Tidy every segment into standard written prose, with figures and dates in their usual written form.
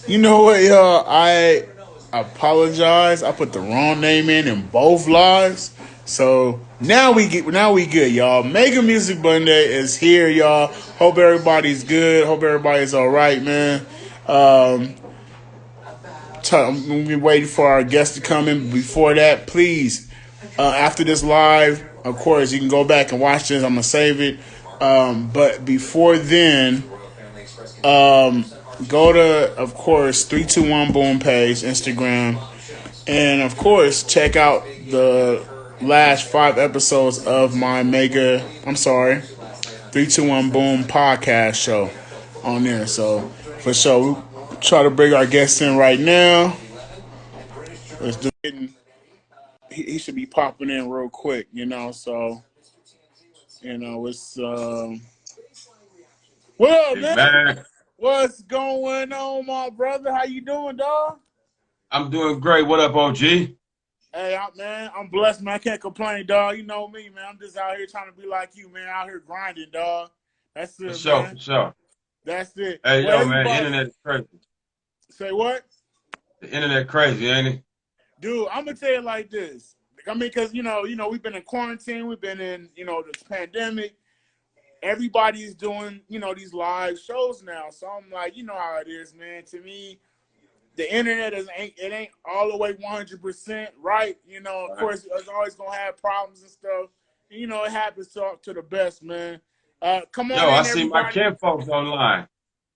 You know what, y'all? I apologize. I put the wrong name in both lives. So now we good, y'all. Mega Music Monday is here, y'all. Hope everybody's good. Hope everybody's all right, man. Um, I'm gonna be waiting for our guests to come in. Before that, please, after this live, of course, you can go back and watch this. I'm gonna save it. But before then, um, go to, of course, 321 Boom page, Instagram, and of course, check out the last 5 episodes of my I'm sorry, 321 Boom podcast show on there. So, for sure, we try to bring our guests in right now. Let's do it. He should be popping in real quick, So, it's what up, Big man? man, What's going on, my brother? How you doing, dog? I'm doing great. What up, OG? Hey, man, I'm blessed, man. I can't complain, dog. You know me, man. I'm just out here trying to be like you, man. Out here grinding, dog. That's For it, sure, man. for sure. That's it. Hey, Well, yo, man, everybody, internet is crazy. say what? The internet crazy, ain't it? Dude, I'm gonna tell you like this. I mean, because we've been in quarantine, we've been in, this pandemic. Everybody's doing, these live shows now. So I'm like, you know how it is, man. To me, the internet ain't all the way 100% right. Of Right. course, it's always gonna have problems and stuff. And, it happens to the best, man. Come on Yo, I in, see my everybody. kin folks online.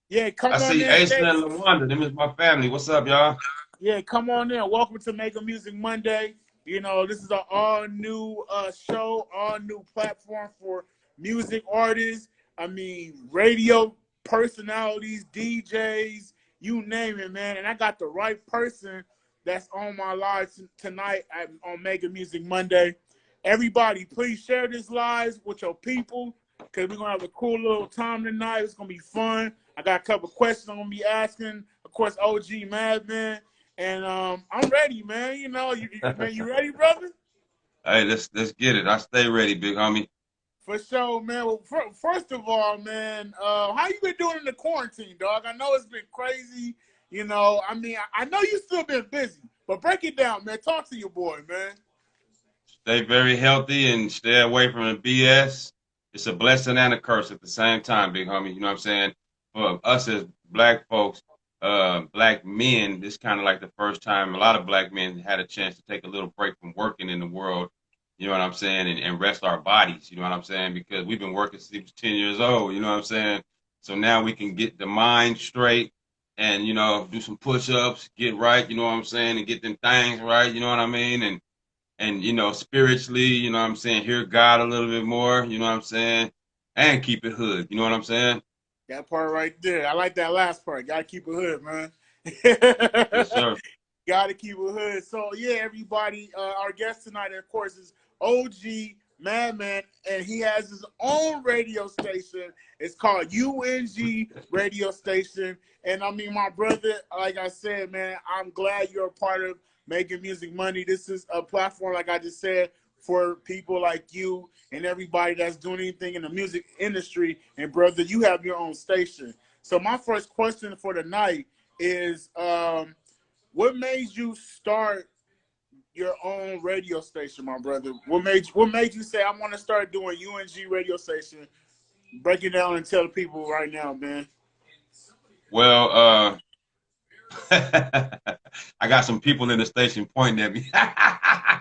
Yeah, I come on see in. Ace and Lawanda. Them is my family. What's up, y'all? Yeah, come on in. Welcome to Mega Music Monday. This is an all new show, all new platform for music artists. I mean, radio personalities, DJs, you name it, man. And I got the right person that's on my live tonight on Mega Music Monday. Everybody, please share this live with your people because we're going to have a cool little time tonight. It's going to be fun. I got a couple questions I'm going to be asking. Of course, OG Madman. And I'm ready, man. Man, you ready, brother? Hey, let's get it. I stay ready, big homie. For sure, man. Well, first of all, man, how you been doing in the quarantine, dog? I know it's been crazy. I mean, I know you still been busy, but break it down, man. Talk to your boy, man. Stay very healthy and stay away from the BS. It's a blessing and a curse at the same time, big homie. You know what I'm saying? For us as black folks, black men, this kind of like the first time a lot of black men had a chance to take a little break from working in the world. You know what I'm saying? And rest our bodies. You know what I'm saying? Because we've been working since we was 10 years old. You know what I'm saying? So now we can get the mind straight and, do some push-ups, get right. You know what I'm saying? And get them things right. You know what I mean? And spiritually, you know what I'm saying, hear God a little bit more, you know what I'm saying, and keep it hood, you know what I'm saying? That part right there. I like that last part. Gotta keep it hood, man. Yes, sir. Gotta keep it hood. So yeah, everybody. Our guest tonight, of course, is OG Madman, and he has his own radio station. It's called UNG Radio Station. And I mean, my brother, like I said, man, I'm glad you're a part of Making Music Money. This is a platform, like I just said, for people like you and everybody that's doing anything in the music industry. And brother, you have your own station. So my first question for the night is, what made you start your own radio station, my brother? What made you say I want to start doing UNG radio station? Break it down and tell the people right now, man. Well, I got some people in the station pointing at me.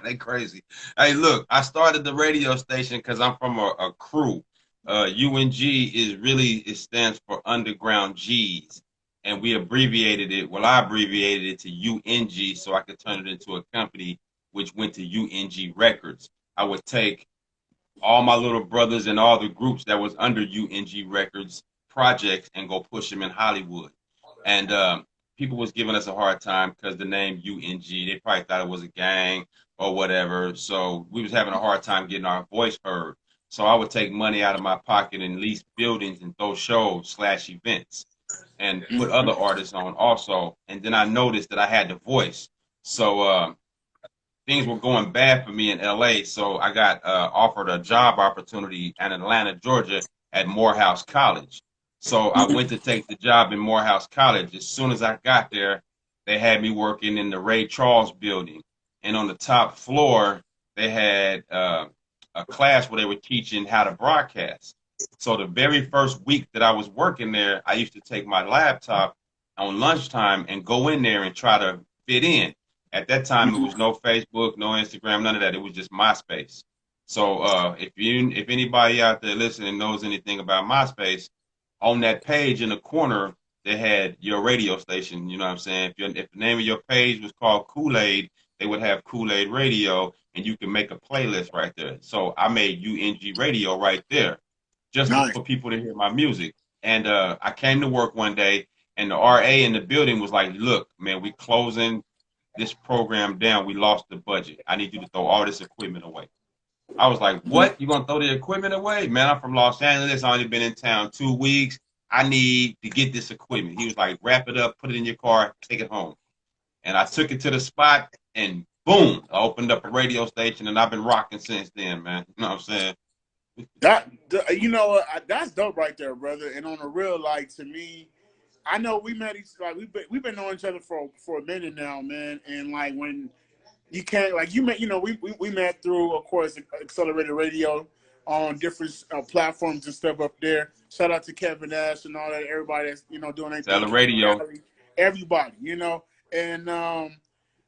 They crazy. Hey, look, I started the radio station because I'm from a crew. UNG it stands for Underground G's. And we abbreviated it. Well, I abbreviated it to UNG so I could turn it into a company which went to UNG Records. I would take all my little brothers and all the groups that was under UNG Records projects and go push them in Hollywood. And people was giving us a hard time because the name UNG, they probably thought it was a gang or whatever. So we was having a hard time getting our voice heard. So I would take money out of my pocket and lease buildings and throw shows/events and put other artists on also. And then I noticed that I had the voice. So things were going bad for me in LA. So I got offered a job opportunity in Atlanta, Georgia at Morehouse College. So I went to take the job in Morehouse College. As soon as I got there, they had me working in the Ray Charles building. And on the top floor, they had a class where they were teaching how to broadcast. So the very first week that I was working there, I used to take my laptop on lunchtime and go in there and try to fit in. At that time, it was no Facebook, no Instagram, none of that. It was just MySpace. So if anybody out there listening knows anything about MySpace, on that page in the corner, they had your radio station. You know what I'm saying? If the name of your page was called Kool-Aid, they would have Kool-Aid Radio, and you can make a playlist right there. So I made UNG Radio right there, just Nice. for people to hear my music. And I came to work one day, and the RA in the building was like, "Look, man, we closing this program down. We lost the budget. I need you to throw all this equipment away." I was like, "What? You gonna throw the equipment away?" "Man, I'm from Los Angeles. I only been in town 2 weeks. I need to get this equipment." He was like, "Wrap it up, put it in your car, take it home." And I took it to the spot, and boom, I opened up a radio station, and I've been rocking since then, man. You know what I'm saying? You know, that's dope right there, brother. And on the real, like, to me, I know we met each, like, we've been knowing each other for a minute now, man. And like when you can't, like, you met, you know, we met through, of course, accelerated radio on different platforms and stuff up there. Shout out to Kevin Nash and all that, everybody that's, you know, doing their Tell thing, the Kevin radio. Valley, everybody, you know. And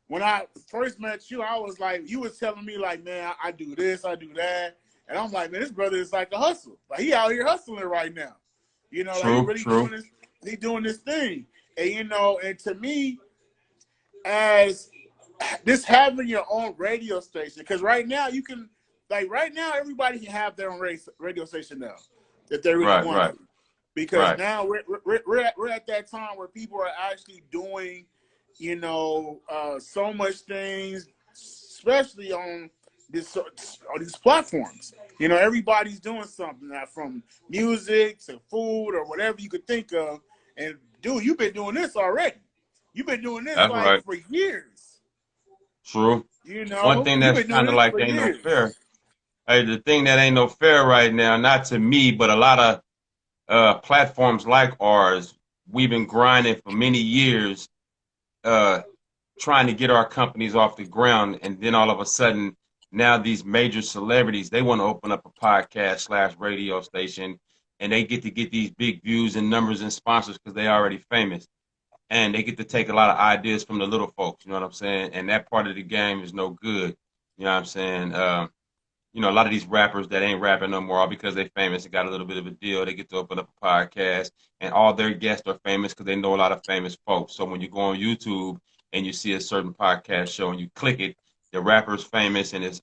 when I first met you, I was like, you was telling me like, man, I do this, I do that, and I'm like, man, this brother is like a hustle. Like he out here hustling right now, you know, like he True, really true. doing this, he doing this thing, and you know, and to me, as this having your own radio station, because right now you can, like right now everybody can have their own radio station now, if they really Right, want right, to, because right. now we're at that time where people are actually doing, you know, so much things, especially on these platforms. You know, everybody's doing something now, from music to food or whatever you could think of. And dude, you've been doing this already. You've been doing this That's like right. for years. True. You One know, thing you've that's been doing kind of this like for ain't no years. fair. Hey, the thing that ain't no fair right now, not to me, but a lot of platforms like ours, we've been grinding for many years, uh, trying to get our companies off the ground, and then all of a sudden, now these major celebrities, they want to open up a podcast slash radio station, and they get to get these big views and numbers and sponsors because they already famous, and they get to take a lot of ideas from the little folks. You know what I'm saying? And that part of the game is no good. You know what I'm saying? A lot of these rappers that ain't rapping no more, all because they famous and got a little bit of a deal, they get to open up a podcast, and all their guests are famous because they know a lot of famous folks. So when you go on YouTube and you see a certain podcast show and you click it, the rapper's famous and his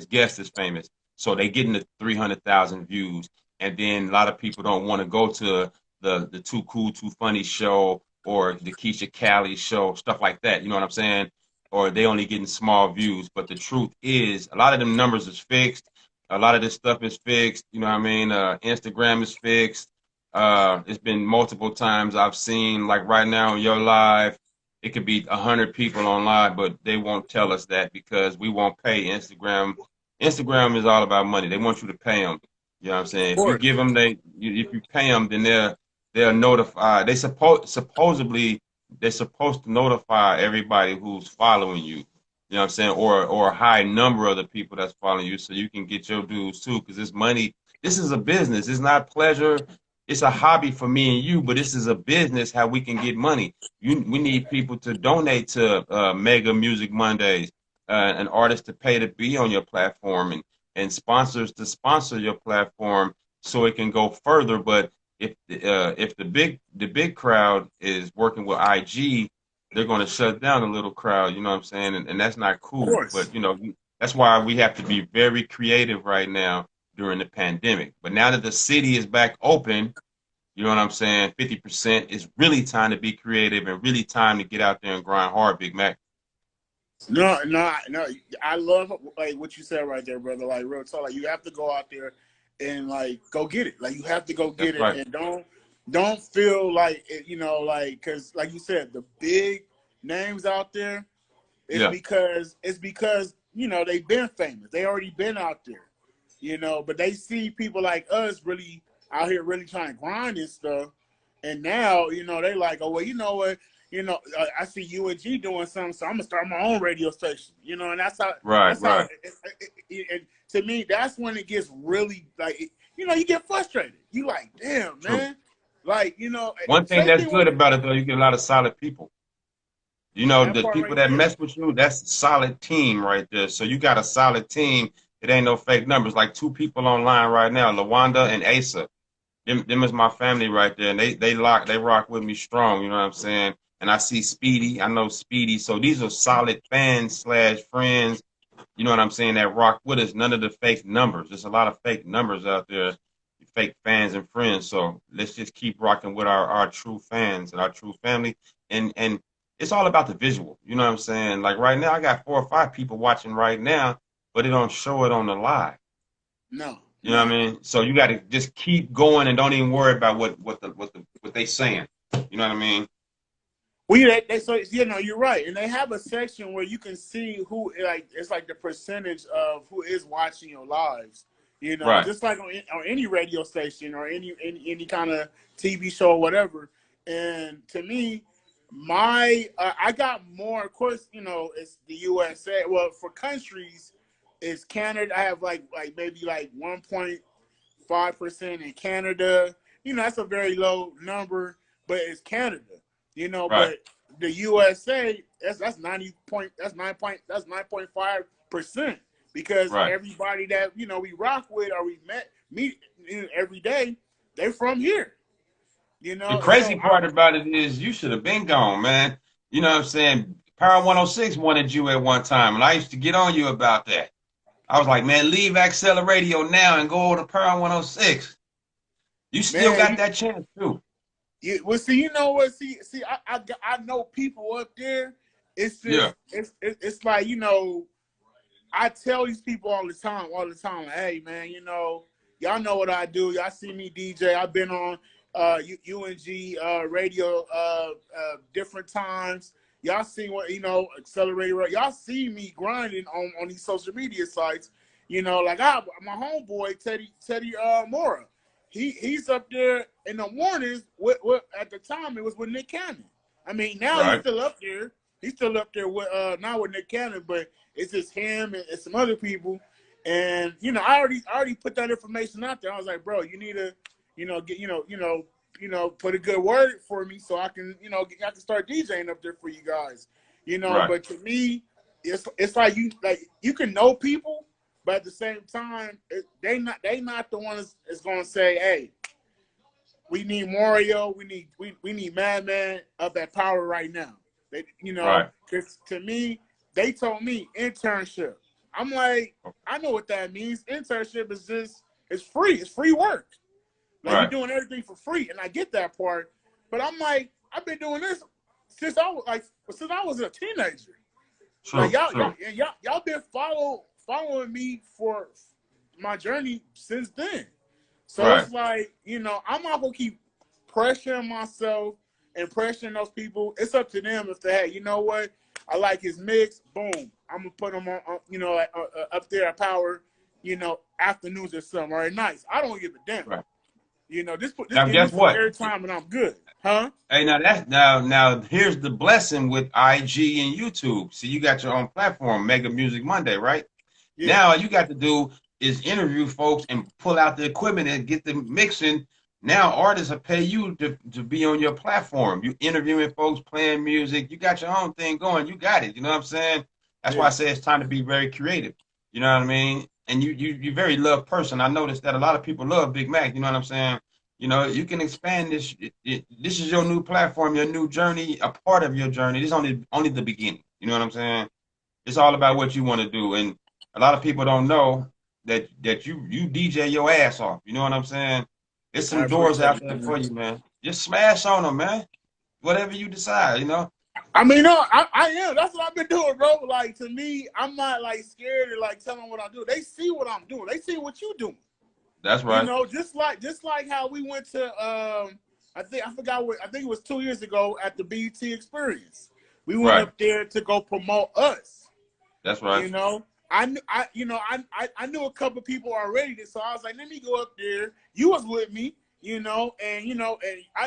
guest is famous. So they getting the 300,000 views, and then a lot of people don't want to go to the Too Cool Too Funny show or the Keisha Cali show, stuff like that. You know what I'm saying? Or they only getting small views. But the truth is, a lot of them numbers is fixed. A lot of this stuff is fixed. You know what I mean? Instagram is fixed. It's been multiple times I've seen, like right now on your live, it could be 100 people on live, but they won't tell us that because we won't pay Instagram. Instagram is all about money. They want you to pay them. You know what I'm Of saying? If you course. give them, if you pay them, then they're notified. Supposedly they're supposed to notify everybody who's following you. You know what I'm saying? Or a high number of the people that's following you so you can get your dues too. Because this money, this is a business. It's not pleasure. It's a hobby for me and you, but this is a business how we can get money. We need people to donate to Mega Music Mondays, an artist to pay to be on your platform, and sponsors to sponsor your platform so it can go further. But if the big crowd is working with IG, they're going to shut down the little crowd. You know what I'm saying? And that's not Of cool. course. But that's why we have to be very creative right now during the pandemic. But now that the city is back open, you know what I'm saying? 50% is really time to be creative and really time to get out there and grind hard, Big Mac. No, no, no. I love like what you said right there, brother. Like real talk. Like you have to go out there and like go get it. Like you have to go That's get it, right. and don't feel like it, you know, like because like you said, the big names out there is Yeah. because you know they've been famous. They already been out there, you know. But they see people like us really out here really trying to grind and stuff. And now, you know, they like, oh well, you know what, you know, I see UNG doing something, so I'm gonna start my own radio station. You know, and that's how Right, that's how. right. And to me, that's when it gets really like, you know, you get frustrated. You like, damn, True. man. Like, you know, One thing same that's thing with good about it though, you get a lot of solid people. You know, that the part people right that there. mess with you, that's a solid team right there. So you got a solid team. It ain't no fake numbers. Like two people online right now, Lawanda and Asa. Them is my family right there, and they rock with me strong. You know what I'm saying? And I see Speedy. I know Speedy. So these are solid fans slash friends. You know what I'm saying? That rock with us. None of the fake numbers. There's a lot of fake numbers out there, fake fans and friends. So let's just keep rocking with our true fans and our true family. And it's all about the visual. You know what I'm saying? Like right now, I got 4 or 5 people watching right now, but it don't show it on the live. No, You know what I no. mean? So you got to just keep going and don't even worry about what they saying. You know what I mean? Well, so you know, you're right, and they have a section where you can see who, like, it's like the percentage of who is watching your lives. You know, Right. just like on any radio station or any kind of TV show or whatever. And to me, my I got more. Of course, you know, it's the USA. Well, for countries, it's Canada. I have like maybe like 1.5% in Canada. You know, that's a very low number, but it's Canada. You know, Right. but the USA, that's 9.5% because Right. everybody that, you know, we rock with or we meet, you know, every day, they're from here. You The know, and crazy so part about it is you should have been gone, man. You know what I'm saying? Power 106 wanted you at one time, and I used to get on you about that. I was like, man, leave Accela Radio now and go over to Power 106. You still man, got that chance too. well, see, you know what? I know people up there. It's Yeah. just it's like, you know, I tell these people all the time, like, hey man, you y'all know what I do. Y'all see me DJ. I've been on UNG radio different times. Y'all see what, you know, accelerator. Y'all see me grinding on these social media sites. You know, like my homeboy Teddy Mora. He's up there in the mornings with at the time it was with Nick Cannon. I mean, now he's Right. still up there. He's still up there with not with Nick Cannon, but it's just him and some other people. And you know, I already put that information out there. I was like, bro, you need to, you know, get put a good word for me so I can, you know, I can start DJing up there for you guys. You know, Right. but to me, it's like you can know people, but at the same time, they not the ones that's gonna say, hey, we need Mario, we need Madman up at Power right now. They, you know, Right. because to me, they told me internship. I'm like, I know what that means. Internship is just it's free. It's free work. Like you're Right. doing everything for free, and I get that part. But I'm like, I've been doing this since I was a teenager. Like True. True. y'all been following me for my journey since then. So Right. it's like, you know, I'm not gonna keep pressuring myself and pressuring those people. It's up to them if they, hey, you know what, I like his mix. Boom, I'm gonna put them on you know, up there at Power, you know, afternoons or something, or at nights. I don't give a damn. Right. You know, this Now give me guess some what? airtime and I'm good, huh? Hey, now that's now here's the blessing with IG and YouTube. See, you got your own platform, Mega Music Monday, right? Yeah, Now all you got to do is interview folks and pull out the equipment and get them mixing. Now artists will pay you to be on your platform. You interviewing folks, playing music. You got your own thing going. You got it. You know what I'm saying? That's why I yeah. say it's time to be very creative. You know what I mean? And you very loved person. I noticed that a lot of people love Big Mac. You know what I'm saying? You know, you can expand this. This is your new platform, your new journey, a part of your journey. This is only the beginning. You know what I'm saying? It's all about what you want to do, and a lot of people don't know that you DJ your ass off. You know what I'm saying? There's I some doors appreciate out it, there man. for you, man. Just smash on them, man. Whatever you decide, you know. I mean, no, I am. That's what I've been doing, bro. Like to me, I'm not like scared to like tell them what I do. They see what I'm doing. They see what you doing. That's You right. know, just like how we went to I forgot what, I think it was 2 years ago at the BET Experience. We went Right. up there to go promote us. That's right. You know, I knew a couple people already, so I was like, let me go up there. You was with me, and I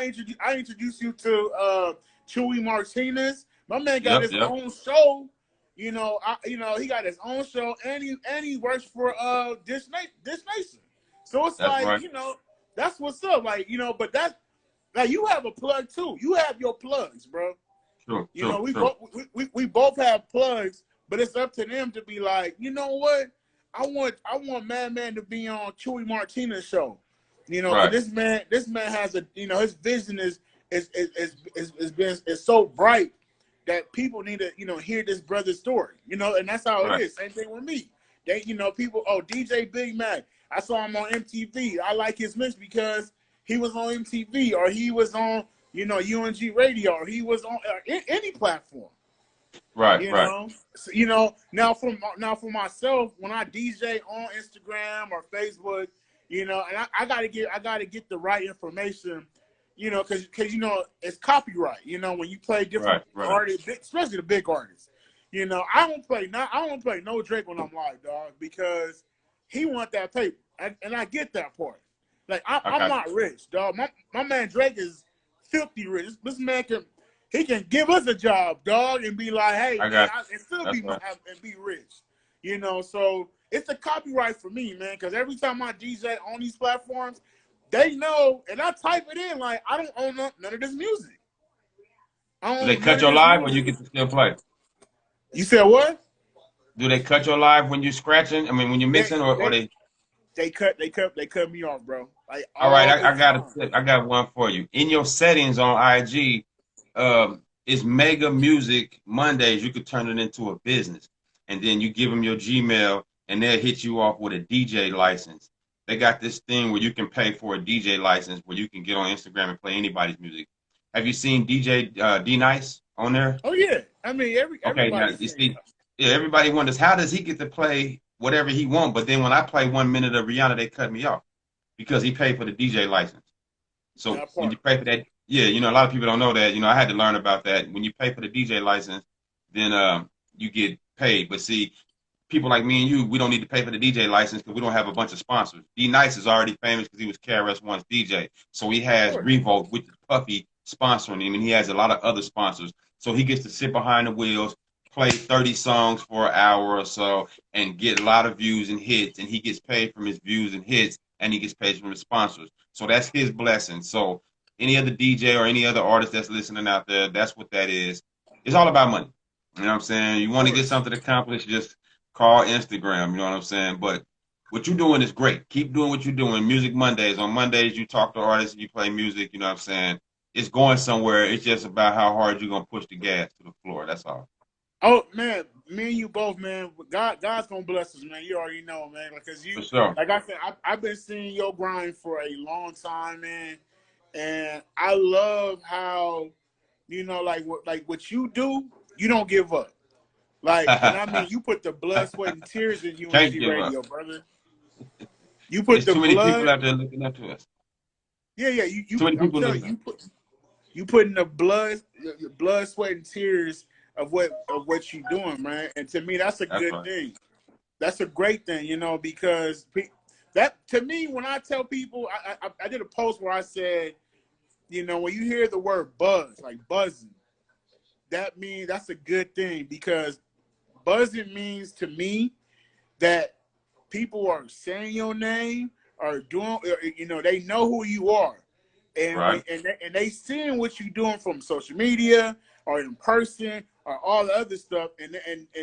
introduced you to Chewy Martinez. My man got Yep, his yep. own show. He got his own show, and he works for Dish Nation. So it's That's like, right. that's what's up. Like, but that's like you have a plug too. You have your plugs, bro. True, true, We true. both we both have plugs, but it's up to them to be like, you know what? I want Madman to be on Chewy Martinez show. Because Right, this man has his vision is so bright that people need to hear this brother's story. And that's how it right, is. Same thing with me. People, DJ Big Mac. I saw him on MTV. I like his mix because he was on MTV or he was on UNG radio or he was on any platform. right, right, So, now for myself, when I DJ on Instagram or Facebook, and I gotta get the right information, because it's copyright. When you play different right, right, artists, especially the big artists, I don't play no Drake when I'm live, dog, because he want that paper, and I get that part. Like I I'm got not rich, dog. My man Drake is filthy rich. This man can give us a job, dog, and be like, hey I man, got and still that's right. and be rich. So it's a copyright for me, man, because every time I DJ on these platforms, they know, and I type it in like I don't own none of this music. I Do they don't own none cut of your this live or music. you get to still play? You said what? Do they cut your live when you're scratching? I mean, when you're They mixing, or they they? they cut me off, bro. Like All right, all the I got a time. tip. I got one for you. In your settings on IG, it's Mega Music Mondays. You could turn it into a business, and then you give them your Gmail, and they'll hit you off with a DJ license. They got this thing where you can pay for a DJ license, where you can get on Instagram and play anybody's music. Have you seen DJ D Nice on there? Oh yeah, I mean Okay, now everybody's you saying see, yeah, everybody wonders how does he get to play whatever he wants, but then when I play 1 minute of Rihanna, they cut me off because he paid for the DJ license. So that when you part. pay for that, yeah, a lot of people don't know that. I had to learn about that. When you pay for the DJ license, then you get paid. But see, people like me and you, we don't need to pay for the DJ license because we don't have a bunch of sponsors. D Nice is already famous because he was KRS-One's DJ. So he Of has course. Revolt with Puffy sponsoring him, and he has a lot of other sponsors. So he gets to sit behind the wheels, play 30 songs for an hour or so, and get a lot of views and hits. And he gets paid from his views and hits, and he gets paid from his sponsors. So that's his blessing. So any other DJ or any other artist that's listening out there, that's what that is. It's all about money. You know what I'm saying? You Of want to get course. something accomplished, just call Instagram. You know what I'm saying? But what you're doing is great. Keep doing what you're doing. Music Mondays. On Mondays, you talk to artists and you play music. You know what I'm saying? It's going somewhere. It's just about how hard you're gonna push the gas to the floor. That's all. Oh man, me and you both, man. God's gonna bless us, man. You already know, man. Because For sure. like I said, I've been seeing your grind for a long time, man. And I love how, like what you do, you don't give up. And I mean, you put the blood, sweat, and tears in Can't UNG give up. radio, brother. You put It's the too many people blood. out there looking up to us. Yeah, yeah. You. Too many I'm people telling looking you, up. you put in the blood, your blood, sweat, and tears of what you're doing, man. And to me, that's a That's good right. thing. That's a great thing, because that to me, when I tell people, I did a post where I said, when you hear the word buzz, like buzzing, that means that's a good thing because buzzing means to me that people are saying your name or doing, they know who you are, and Right. they seeing what you're doing from social media or in person or all the other stuff, and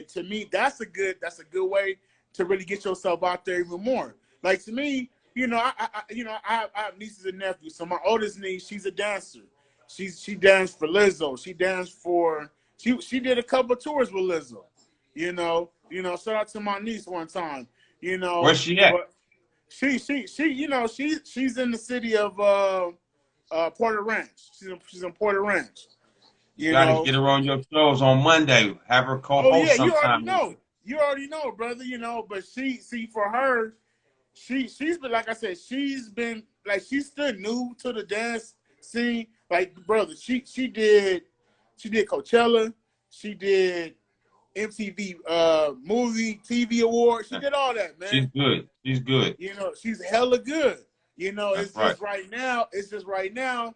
to me that's a good way to really get yourself out there even more. Like to me, I have nieces and nephews. So my oldest niece, she's a dancer. She danced for Lizzo. She did a couple of tours with Lizzo. Shout out to my niece one time. Where's she at? But she's in the city of Porter Ranch. She's in Porter Ranch. You You got to know. get her on your shows on Monday. Have her Oh yeah, co-host you already sometime with know. you. You already know, brother. But for her, she's been, like I said, she's been like she's still new to the dance scene. Like brother, she did Coachella. She did MTV movie TV award. She Yeah. did all that, She's man. good. She's good. You know, she's hella good. You know, That's it's right. just right now. It's just right now.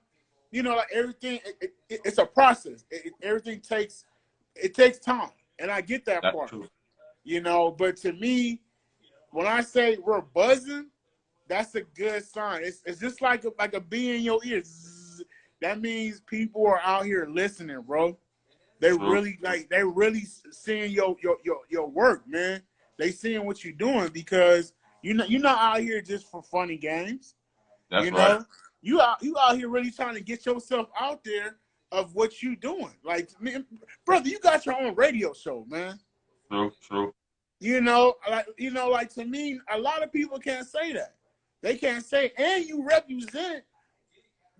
You know, like everything. It's a process. Everything takes time, and I get that That's part. true. You know, but to me, when I say we're buzzing, that's a good sign. It's just like a bee in your ears. That means people are out here listening, bro. True. They really seeing your work, man. They seeing what you're doing because you're not out here just for funny games. That's You right. know, you out here really trying to get yourself out there of what you doing. Like, man, brother, you got your own radio show, man. True. True. Like to me, a lot of people can't say that. They can't say, and you represent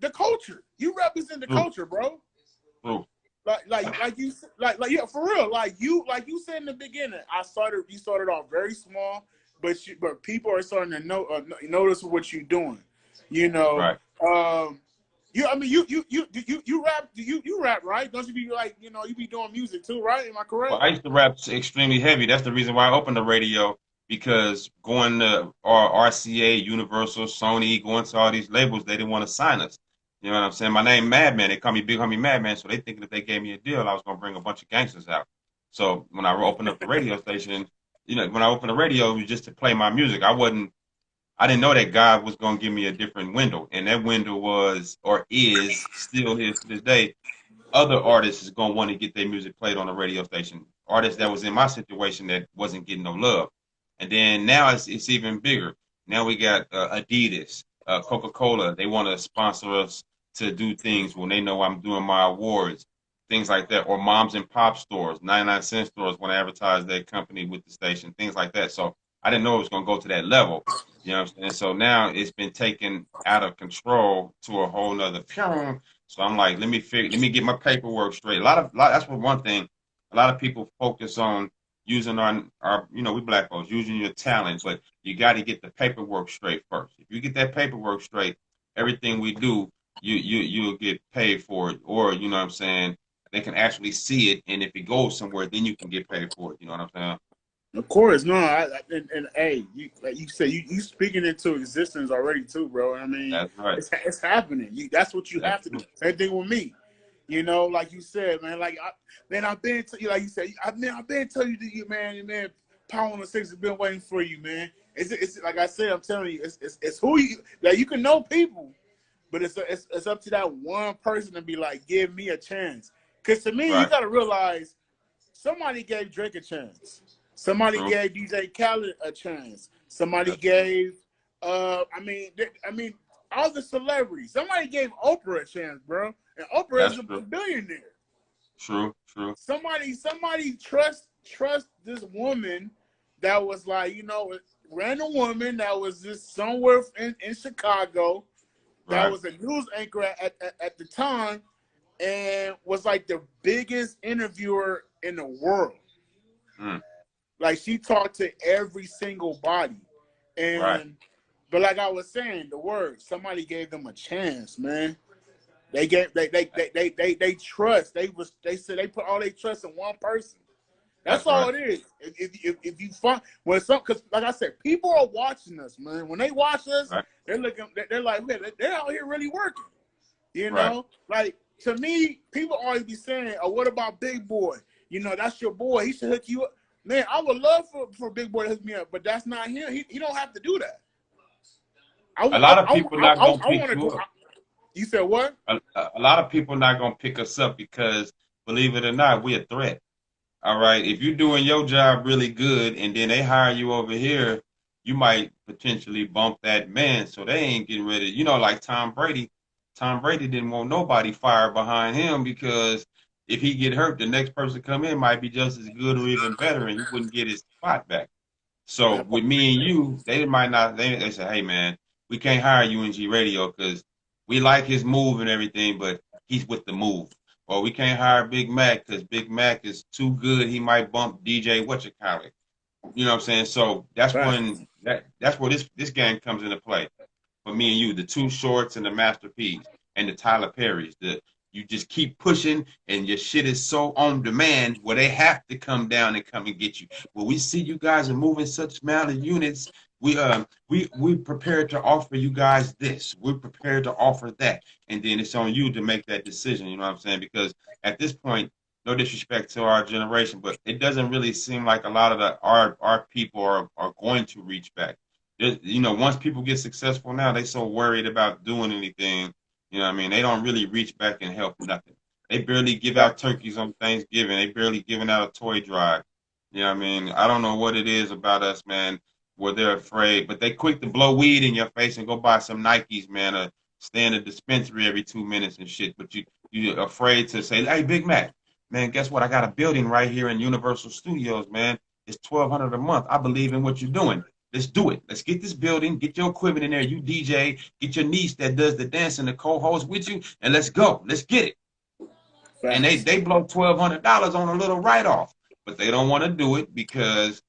the culture. You represent the True. culture, bro. True. Yeah, for real. Like you said in the beginning, you started off very small, but people are starting to notice what you're doing. You know, Right. I mean, you rap, you rap, right? Don't you be like, you be doing music too, right? Am I Well, correct? I used to rap extremely heavy. That's the reason why I opened the radio because going to RCA, Universal, Sony, going to all these labels, they didn't want to sign us. You know what I'm saying? My name Madman. They call me Big Homie Madman, so they thinking if they gave me a deal, I was gonna bring a bunch of gangsters out. So when I opened up the radio station, when I opened the radio, it was just to play my music. I didn't know that God was gonna give me a different window, and that window was or is still here to this day other artists is gonna want to get their music played on a radio station. Artists that was in my situation that wasn't getting no love, and then now it's even bigger. Now we got Adidas, Coca Cola. They want to sponsor us to do things when they know I'm doing my awards, things like that, or moms and pop stores, 99-cent stores want to advertise their company with the station, things like that. So I didn't know it was gonna go to that level. You know what I'm saying? So now it's been taken out of control to a whole nother. So I'm like, let me get my paperwork straight. That's what one thing. A lot of people focus on using our, we black folks using your talent, but you got to get the paperwork straight first. If you get that paperwork straight, everything we do, you'll get paid for it, or you know what I'm saying. They can actually see it, and if it goes somewhere, then you can get paid for it. You know what I'm saying? Of course, no. And hey, like you said, you speaking into existence already too, bro. I mean, That's right. it's happening. That's what you That's have to do. true. Same thing with me. Like you said, man. I've been to you, like you said. I've been telling you, man. Power on the Six has been waiting for you, man. It's like I said. I'm telling you, it's who you like. You can know people, but it's up to that one person to be like, give me a chance. Because to me, you Right. got to realize somebody gave Drake a chance. Somebody True. gave DJ Khaled a chance. Somebody That's true. gave, all the celebrities. Somebody gave Oprah a chance, bro. And Oprah is That's a true. billionaire. True. True. Somebody trust this woman that was like, random woman that was just somewhere in Chicago that Right. was a news anchor at the time and was like the biggest interviewer in the world. Mm. Like she talked to every single body. Right. And but like I was saying, the word, somebody gave them a chance, man. They trust. They said they put all their trust in one person. That's That's all right. it is. If you find when some because like I said, people are watching us, man. When they watch us, Right. they're looking. They're like, man, they're out here really working. Right. Like to me, people always be saying, "Oh, what about Big Boy? That's your boy. He should hook you up." Man, I would love for Big Boy to hook me up, but that's not him. He don't have to do that. A lot of people not gonna I pick want to you go. up. You said what? A lot of people not gonna pick us up because, believe it or not, we a threat. All right. If you're doing your job really good and then they hire you over here, you might potentially bump that man. So they ain't getting ready. Like Tom Brady. Tom Brady didn't want nobody fired behind him because if he get hurt, the next person come in might be just as good or even better, and he wouldn't get his spot back. So That part. with me and you, they might not. They say, "Hey man, we can't hire UNG Radio because we like his move and everything, but he's with the move." Or we can't hire Big Mac because Big Mac is too good. He might bump DJ Whatchamacallit. You know what I'm saying? So Facts. that's where this game comes into play for me and you, the Two Shorts and the Master P's and the Tyler Perrys, the You just keep pushing, and your shit is so on demand where they have to come down and come and get you. Well, we see you guys are moving such amount of units. We prepared to offer you guys this. We're prepared to offer that, and then it's on you to make that decision. You know what I'm saying? Because at this point, no disrespect to our generation, but it doesn't really seem like a lot of our people are going to reach back. You know, once people get successful now, they so worried about doing anything. You know what I mean? They don't really reach back and help nothing. They barely give out turkeys on Thanksgiving. They barely giving out a toy drive. You know what I mean? I don't know what it is about us, man, where they're afraid, but they quick to blow weed in your face and go buy some Nikes, man, or stay in a dispensary every 2 minutes and shit. But you're afraid to say, hey, Big Mac, man, guess what? I got a building right here in Universal Studios, man. It's $1,200 a month. I believe in what you're doing. Let's do it. Let's get this building, get your equipment in there. You DJ, get your niece that does the dancing, the co-host with you, and let's go. Let's get it. And they blow $1,200 on a little write-off, but they don't want to do it because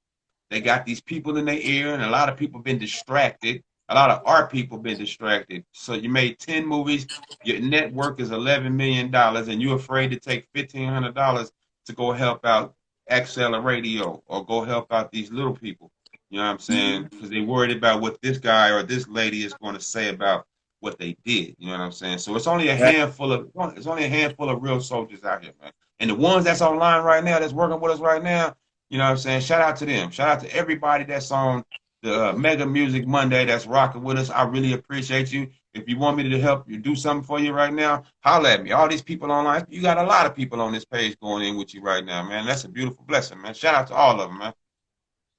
they got these people in their ear, and a lot of people been distracted. A lot of our people been distracted. So you made 10 movies, your network is $11 million, and you're afraid to take $1,500 to go help out XL Radio or go help out these little people. You know what I'm saying? Because they worried about what this guy or this lady is going to say about what they did. You know what I'm saying? So it's only a handful of real soldiers out here, man. And the ones that's online right now, that's working with us right now, you know what I'm saying? Shout out to them. Shout out to everybody that's on the Mega Music Monday that's rocking with us. I really appreciate you. If you want me to help you do something for you right now, holla at me. All these people online, you got a lot of people on this page going in with you right now, man. That's a beautiful blessing, man. Shout out to all of them, man.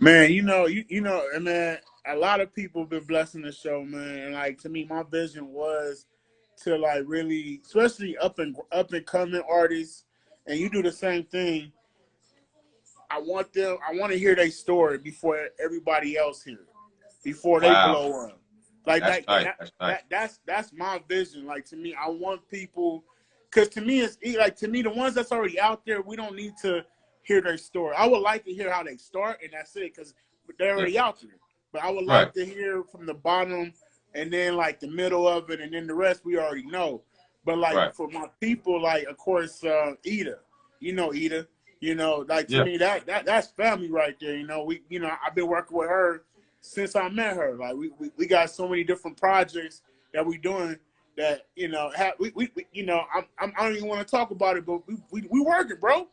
Man, and man, a lot of people been blessing the show, man. And like to me, my vision was to like really, especially up and coming artists, and you do the same thing. I want to hear their story before everybody else hears, before they Wow. blow up. Like That's tight. That's tight. that's my vision. Like to me, I want people, because to me it's like to me the ones that's already out there, we don't need to hear their story. I would like to hear how they start, and that's it, because they're Yeah. already out there. But I would Right. like to hear from the bottom, and then like the middle of it, and then the rest we already know. But like Right. for my people, like of course, Ida, Ida, like to Yeah. me that's family right there. I've been working with her since I met her. Like we got so many different projects that we doing that I don't even want to talk about it, but we working, bro.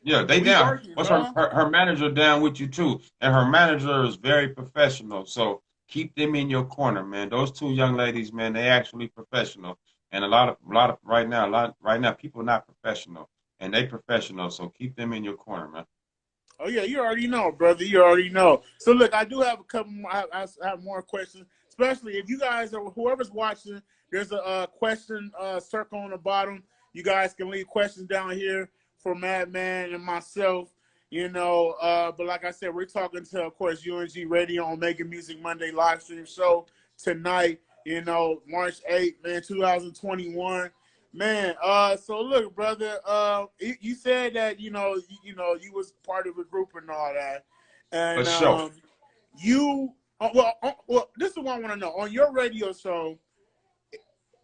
Yeah, they We down. working, What's bro. her manager down with you too? And her manager is very professional. So keep them in your corner, man. Those two young ladies, man, they actually professional. And a lot of right now, people are not professional, and they professional. So keep them in your corner, man. Oh yeah, you already know, brother. You already know. So look, I do have a couple more. I have more questions, especially if you guys or whoever's watching. There's a question circle on the bottom. You guys can leave questions down here for Madman and myself. But like I said, we're talking to, of course, UNG Radio on Making Music Monday live stream show tonight. March 8th, man, 2021. Man, so look, brother, you said that you was part of a group and all that, For and sure. this is what I want to know. On your radio show,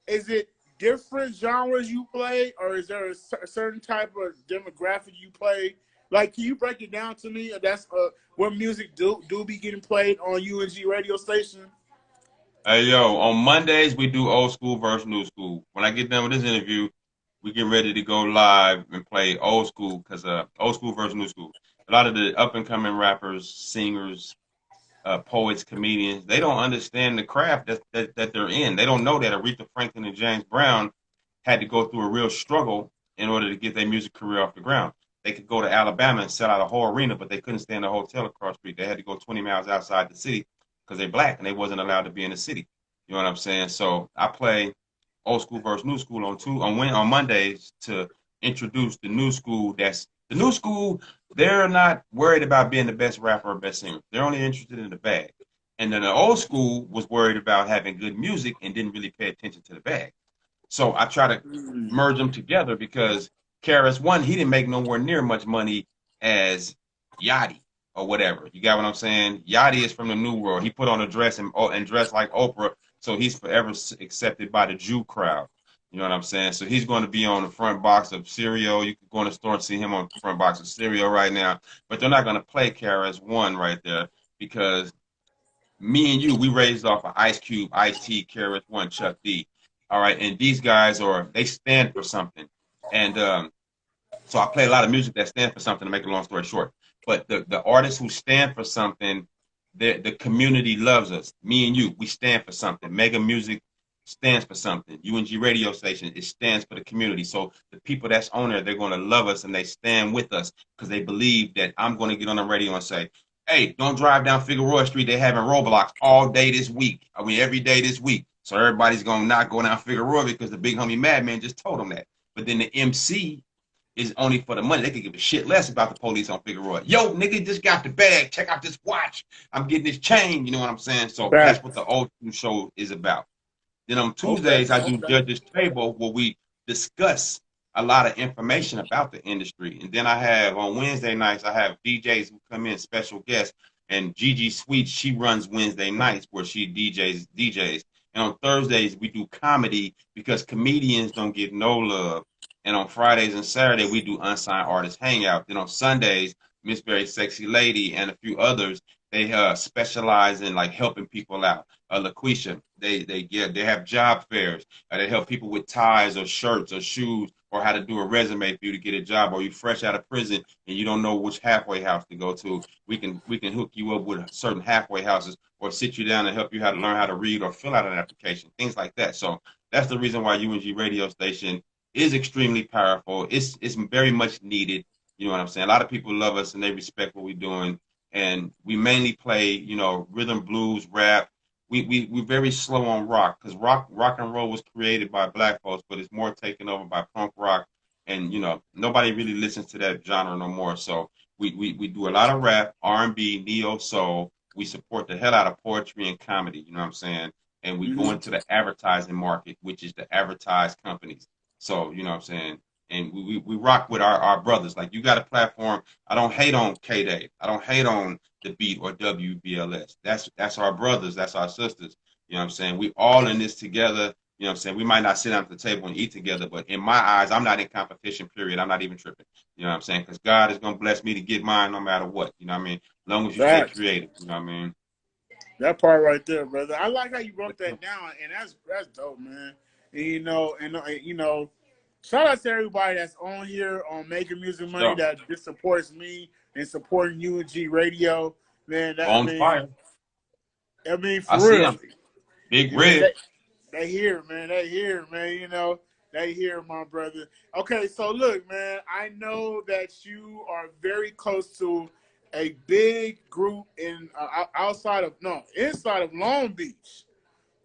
is it different genres you play, or is there a certain type of demographic you play? Like, can you break it down to me? That's what music do be getting played on UNG radio station? Hey yo, on Mondays we do old school versus new school. When I get done with this interview, we get ready to go live and play old school because old school versus new school. A lot of the up and coming rappers, singers, poets, comedians, they don't understand the craft that they're in. They don't know that Aretha Franklin and James Brown had to go through a real struggle in order to get their music career off the ground. They could go to Alabama and sell out a whole arena, but they couldn't stay in a hotel across the street. They had to go 20 miles outside the city because they're black and they wasn't allowed to be in the city. You know what I'm saying? So I play old school versus new school on Mondays to introduce the new school. That's the new school. They're not worried about being the best rapper or best singer. They're only interested in the bag. And then the old school was worried about having good music and didn't really pay attention to the bag. So I try to Mm. merge them together because Karis one, he didn't make nowhere near much money as Yachty or whatever. You got what I'm saying? Yachty is from the New World. He put on a dress and dressed like Oprah, so he's forever accepted by the Jew crowd. You know what I'm saying? So he's going to be on the front box of cereal. You can go in the store and see him on the front box of cereal right now. But they're not going to play KRS One right there because me and you, we raised off of Ice Cube, Ice T, KRS One, Chuck D. All right, and these guys they stand for something. And so I play a lot of music that stands for something, to make a long story short. But the artists who stand for something, the community loves us. Me and you, we stand for something. Mega Music stands for something. UNG radio station, it stands for the community. So the people that's on there, they're going to love us and they stand with us because they believe that I'm going to get on the radio and say, hey, don't drive down Figueroa Street. They're having roadblocks all day this week. I mean, every day this week. So everybody's going to not go down Figueroa because the big homie Madman just told them that. But then the MC is only for the money. They could give a shit less about the police on Figueroa. Yo, nigga, just got the bag. Check out this watch. I'm getting this chain. You know what I'm saying? So that's what Facts. the old show is about. Then on Okay. Tuesdays, I do Okay. Judges Table where we discuss a lot of information about the industry. And then I have on Wednesday nights, I have DJs who come in, special guests. And Gigi Sweet, she runs Wednesday nights where she DJs. And on Thursdays, we do comedy because comedians don't get no love. And on Fridays and Saturday, we do unsigned artist hangout. Then on Sundays, Miss Very Sexy Lady and a few others, they specialize in like helping people out. LaQuisha, they have job fairs. They help people with ties or shirts or shoes or how to do a resume for you to get a job. Or you fresh out of prison and you don't know which halfway house to go to. We can hook you up with certain halfway houses or sit you down and help you how to learn how to read or fill out an application, things like that. So that's the reason why UNG radio station is extremely powerful. It's very much needed. You know what I'm saying? A lot of people love us and they respect what we're doing. And we mainly play, rhythm, blues, rap. We're very slow on rock because rock and roll was created by black folks, but it's more taken over by punk rock. And nobody really listens to that genre no more. So we do a lot of rap, R&B, neo soul. We support the hell out of poetry and comedy. You know what I'm saying? And we go Hmm. into the advertising market, which is the advertised companies. So, you know what I'm saying? And we rock with our brothers. Like, you got a platform. I don't hate on K Day. I don't hate on the Beat or WBLS. That's our brothers. That's our sisters. You know what I'm saying? We all in this together. You know what I'm saying? We might not sit down at the table and eat together, but in my eyes, I'm not in competition, period. I'm not even tripping. You know what I'm saying? Because God is going to bless me to get mine no matter what. You know what I mean? As long as you stay Facts. creative. You know what I mean? That part right there, brother. I like how you broke that down, and that's dope, man. And, shout out to everybody that's on here on Making Music Money So, that just supports me and supporting UNG Radio. Man, on fire. I mean, I for see real. him. Big I mean, Red. they hear, man. They hear, man. They hear, my brother. Okay, so look, man. I know that you are very close to a big group inside of Long Beach.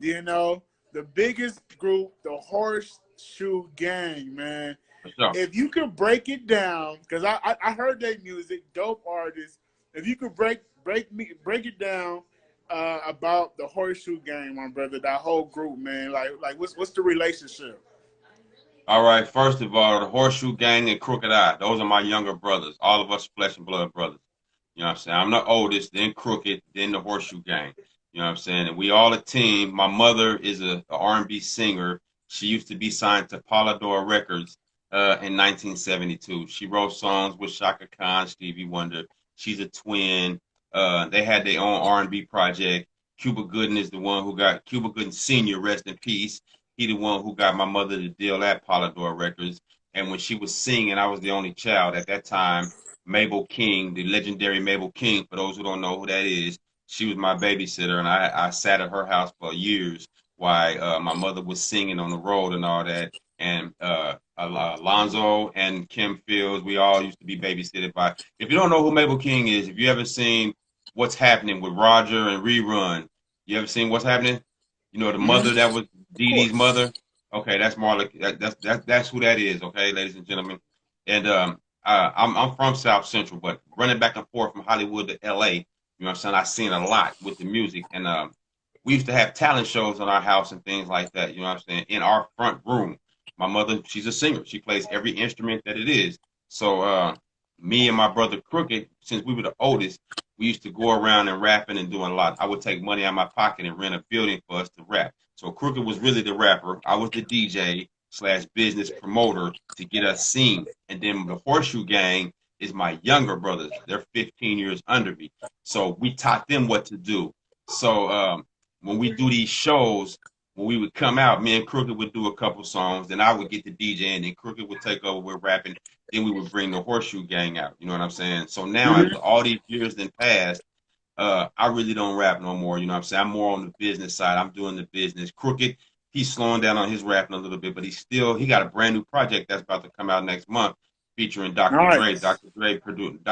You know, the biggest group, the Horseshoe Gang, man. For sure. If you could break it down, because I heard their music, dope artists. If you could break it down about the Horseshoe Gang, my brother, that whole group, man. Like what's the relationship? All right, first of all, the Horseshoe Gang and Crooked Eye. Those are my younger brothers. All of us flesh and blood brothers. You know what I'm saying? I'm the oldest, then Crooked, then the Horseshoe Gang. You know what I'm saying? And we all a team. My mother is a R&B singer. She used to be signed to Polydor Records in 1972. She wrote songs with Shaka Khan, Stevie Wonder. She's a twin. They had their own R&B project. Cuba Gooden is the one who got Cuba Gooden Sr., rest in peace. He the one who got my mother to deal at Polydor Records. And when she was singing, I was the only child at that time. Mabel King, the legendary Mabel King, for those who don't know who that is, she was my babysitter, and I sat at her house for years while my mother was singing on the road and all that. And Alonzo and Kim Fields, we all used to be babysitted by. If you don't know who Mabel King is, if you ever seen What's Happening with Roger and Rerun, you ever seen What's Happening? You know, the Hmm. mother that was Of Dee Dee's course. mother. Okay, that's Marla. That's who that is. Okay, ladies and gentlemen. And I'm from South Central, but running back and forth from Hollywood to L.A. You know what I'm saying? I've seen a lot with the music, and we used to have talent shows in our house and things like that. You know what I'm saying? In our front room, my mother, she's a singer. She plays every instrument that it is. So me and my brother Crooked, since we were the oldest, we used to go around and rapping and doing a lot. I would take money out of my pocket and rent a building for us to rap. So Crooked was really the rapper. I was the DJ. / business promoter to get us seen. And then the Horseshoe Gang is my younger brothers. They're 15 years under me. So we taught them what to do. So when we do these shows, when we would come out, me and Crooked would do a couple songs, then I would get the DJ, and then Crooked would take over with rapping. Then we would bring the Horseshoe Gang out. You know what I'm saying? So now, after all these years then passed, I really don't rap no more. You know what I'm saying? I'm more on the business side. I'm doing the business. Crooked, he's slowing down on his rapping a little bit, but he got a brand new project that's about to come out next month featuring Dr. Dre. Dr. Dre produced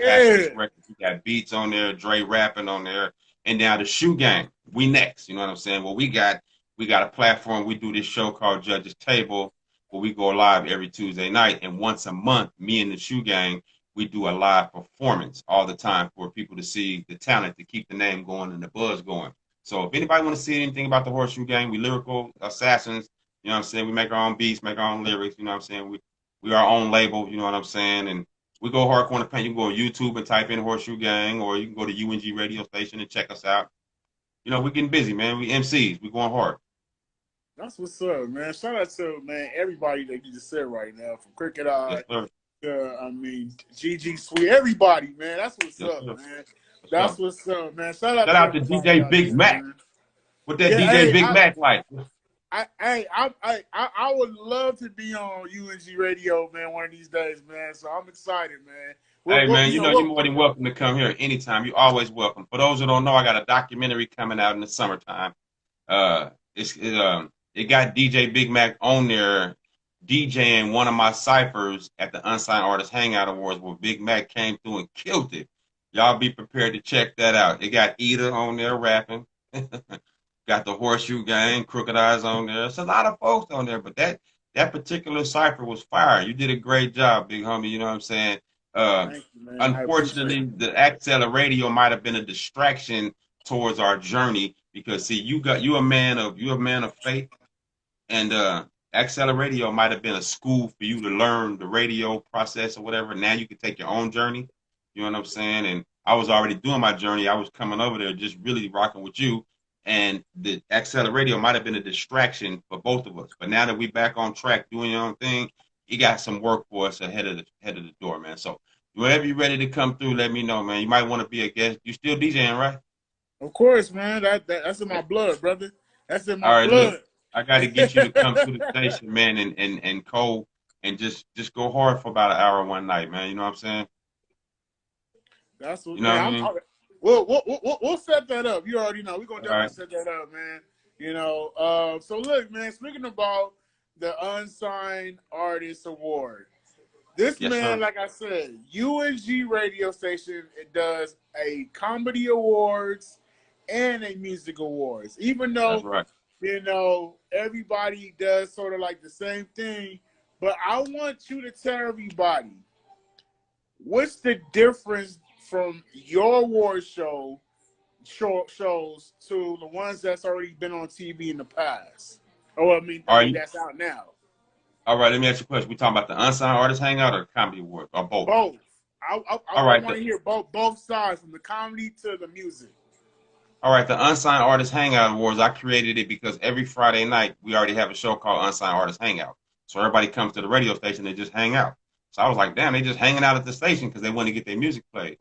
half of this record. He got beats on there, Dre rapping on there. And now the Shoe Gang, we next. You know what I'm saying? Well, we got a platform. We do this show called Judge's Table, where we go live every Tuesday night. And once a month, me and the Shoe Gang, we do a live performance all the time for people to see the talent, to keep the name going and the buzz going. So if anybody want to see anything about the Horseshoe Gang, we lyrical assassins. You know what I'm saying? We make our own beats, make our own lyrics. You know what I'm saying? We our own label. You know what I'm saying? And we go hardcore in the paint. You can go on YouTube and type in Horseshoe Gang, or you can go to UNG radio station and check us out. You know, we're getting busy, man. We MCs. We going hard. That's what's up, man. Shout out to, man, everybody that you just said right now, from Cricket Eye, I mean, GG Sweet, everybody, man. That's what's up, man. That's what's up, man. Shout out to DJ Big Mac. What that DJ Big Mac like? I would love to be on UNG Radio, man, one of these days, man. So I'm excited, man. Hey, man, you know you're more than welcome to come here anytime. You're always welcome. For those who don't know, I got a documentary coming out in the summertime. It got DJ Big Mac on there DJing one of my ciphers at the Unsigned Artist Hangout Awards, where Big Mac came through and killed it. Y'all be prepared to check that out. It got Ida on there rapping. Got the Horseshoe Gang, Crooked Eyes on there. It's a lot of folks on there, but that particular cipher was fire. You did a great job, big homie. You know what I'm saying? Unfortunately, the Acceler Radio might have been a distraction towards our journey, because see, you're a man of faith, and Acceler Radio might have been a school for you to learn the radio process or whatever. Now you can take your own journey. You know what I'm saying? And I was already doing my journey. I was coming over there just really rocking with you. And the Acceler Radio might have been a distraction for both of us. But now that we back on track doing your own thing, you got some work for us ahead of the door, man. So whenever you're ready to come through, let me know, man. You might want to be a guest. You still DJing, right? Of course, man. That's in my blood, brother. That's in my blood. Look, I got to get you to come to the station, man, and co and just go hard for about an hour one night, man. You know what I'm saying? That's what, you know man, what I mean? We'll set that up. You already know. We're going to definitely set that up, man. You know, so look, man, speaking about the Unsigned Artist Award, this man, like I said, UNG radio station, it does a comedy awards and a music awards. Even though, you know, everybody does sort of like the same thing, but I want you to tell everybody, what's the difference from your award shows to the ones that's already been on TV in the past? I mean that's out now. All right, let me ask you a question. We talking about the Unsigned Artist Hangout or the Comedy Awards, or both? Both. I want to hear both sides, from the comedy to the music. All right, the Unsigned Artist Hangout Awards, I created it because every Friday night we already have a show called Unsigned Artist Hangout. So everybody comes to the radio station, they just hang out. So I was like, damn, they just hanging out at the station because they want to get their music played.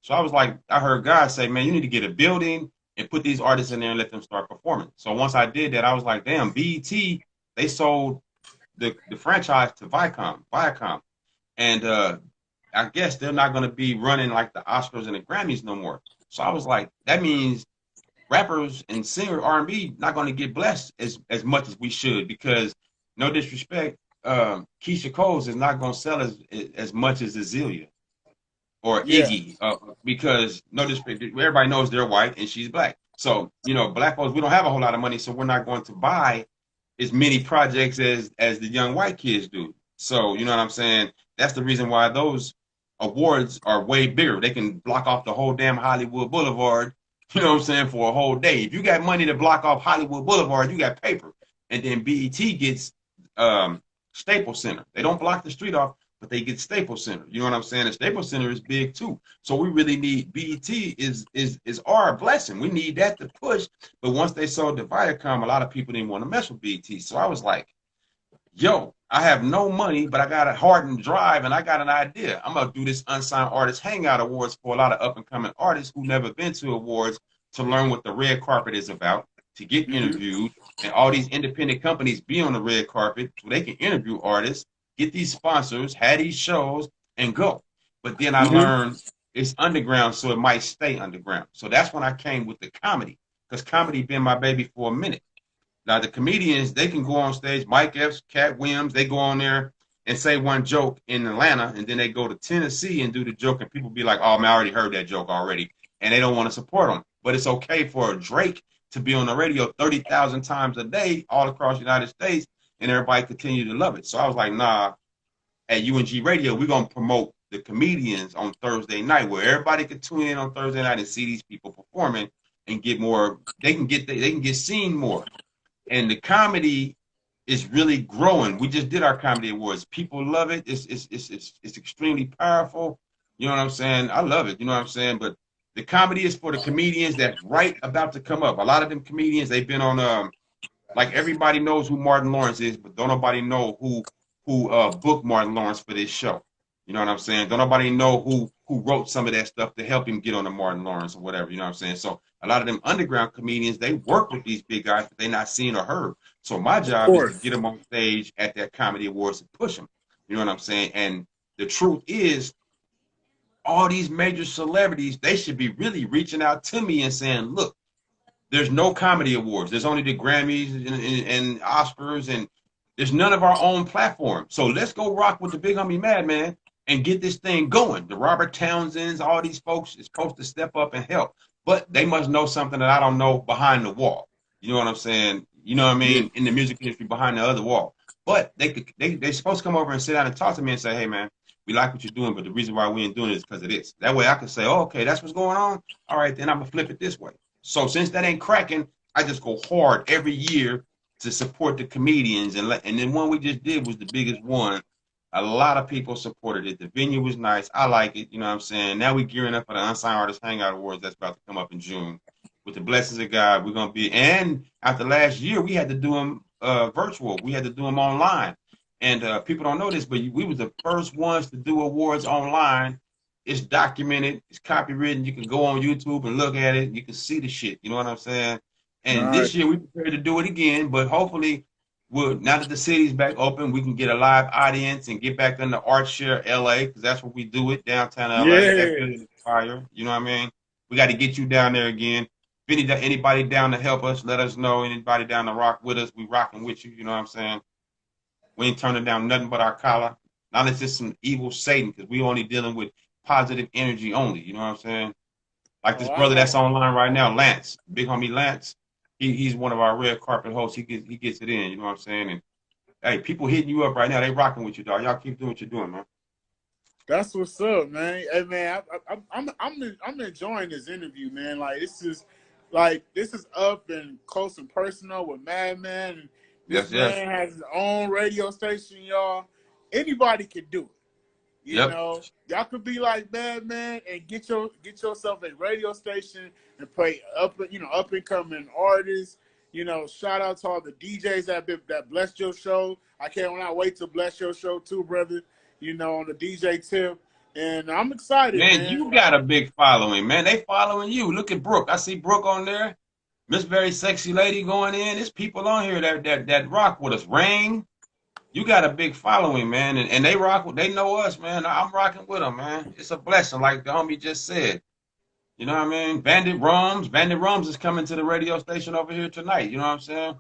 So I was like, I heard God say, man, you need to get a building and put these artists in there and let them start performing. So once I did that, I was like, damn, BET, they sold the franchise to Viacom. And I guess they're not going to be running like the Oscars and the Grammys no more. So I was like, that means rappers and singer R&B not going to get blessed as much as we should, because no disrespect, Keisha Cole's is not going to sell as much as Azealia or Iggy, because no disrespect, everybody knows they're white and she's black. So, you know, black folks, we don't have a whole lot of money, so we're not going to buy as many projects as the young white kids do. So, you know what I'm saying? That's the reason why those awards are way bigger. They can block off the whole damn Hollywood Boulevard, you know what I'm saying, for a whole day. If you got money to block off Hollywood Boulevard, you got paper. And then BET gets Staples Center. They don't block the street off, but they get Staples Center. You know what I'm saying? And Staples Center is big too. So we really need, BET is our blessing. We need that to push. But once they sold to Viacom, a lot of people didn't want to mess with BET. So I was like, yo, I have no money, but I got a heart and drive, and I got an idea. I'm gonna do this Unsigned Artist Hangout Awards for a lot of up and coming artists who never been to awards to learn what the red carpet is about, to get Mm-hmm. interviewed, and all these independent companies be on the red carpet so they can interview artists, get these sponsors, have these shows, and go. But then I Mm-hmm. learned it's underground, so it might stay underground. So that's when I came with the comedy, because comedy been my baby for a minute. Now the comedians, they can go on stage. Mike Epps, Cat Williams, they go on there and say one joke in Atlanta, and then they go to Tennessee and do the joke, and people be like, "Oh man, I already heard that joke already," and they don't want to support them. But it's okay for a Drake to be on the radio 30,000 times a day all across the United States, and everybody continue to love it. So I was like, nah, at UNG Radio, we're gonna promote the comedians on Thursday night, where everybody can tune in on Thursday night and see these people performing and get more. They can get seen more, and the comedy is really growing. We just did our comedy awards. People love it. It's extremely powerful. You know what I'm saying? I love it. You know what I'm saying? But the comedy is for the comedians that's right about to come up. A lot of them comedians, they've been on like everybody knows who Martin Lawrence is, but don't nobody know who booked Martin Lawrence for this show. You know what I'm saying? Don't nobody know who wrote some of that stuff to help him get on the Martin Lawrence or whatever. You know what I'm saying? So a lot of them underground comedians, they work with these big guys, but they're not seen or heard. So my Of job is to get course. them on stage at that comedy awards and push them. You know what I'm saying? And the truth is, all these major celebrities, they should be really reaching out to me and saying, look, there's no comedy awards. There's only the Grammys and Oscars, and there's none of our own platform. So let's go rock with the big homie Madman and get this thing going. The Robert Townsends, all these folks is supposed to step up and help, but they must know something that I don't know behind the wall. You know what I'm saying? You know what I Yeah. mean? In the music industry behind the other wall. But they're supposed to come over and sit down and talk to me and say, hey man, we like what you're doing, but the reason why we ain't doing it is because of this. That way I can say, oh, okay, that's what's going on. All right, then I'm gonna flip it this way. So since that ain't cracking, I just go hard every year to support the comedians. And then one we just did was the biggest one. A lot of people supported it. The venue was nice. I like it. You know what I'm saying? Now we're gearing up for the Unsigned Artist Hangout Awards that's about to come up in June. With the blessings of God, we're gonna be. And after last year, we had to do them virtual. We had to do them online. And people don't know this, but we was the first ones to do awards online. It's documented, it's copywritten. You can go on YouTube and look at it. You can see the shit. You know what I'm saying? And Nice. this year we prepared to do it again, but hopefully, now that the city's back open, we can get a live audience and get back into Art Share LA, because that's what we do it downtown LA. That Yeah. building is fire. You know what I mean? We got to get you down there again. If anybody down to help us, let us know. Anybody down to rock with us, we rocking with you. You know what I'm saying? We ain't turning down nothing but our collar. Not it's just some evil Satan, because we only dealing with positive energy only. You know what I'm saying? Like this Oh, I brother that's know. online right now, Lance, big homie Lance. He's one of our red carpet hosts. He gets it in. You know what I'm saying? And hey, people hitting you up right now. They rocking with you, dog. Y'all keep doing what you're doing, man. That's what's up, man. Hey, man, I'm enjoying this interview, man. This is up and close and personal with Madman, and this Yes, yes. man has his own radio station, y'all. Anybody can do it. You Yep. know, y'all could be like Madman and get yourself a radio station and play up and coming artists. You know, shout out to all the DJs that blessed your show. I can't not wait to bless your show too, brother. You know, on the DJ tip, and I'm excited, Man, man. you got a big following, man. They following you. Look at Brooke. I see Brooke on there. Miss Very Sexy Lady going in. There's people on here that rock with us. Rain. You got a big following, man, and they rock. They know us, man. I'm rocking with them, man. It's a blessing, like the homie just said. You know what I mean? Bandit Rums is coming to the radio station over here tonight. You know what I'm saying?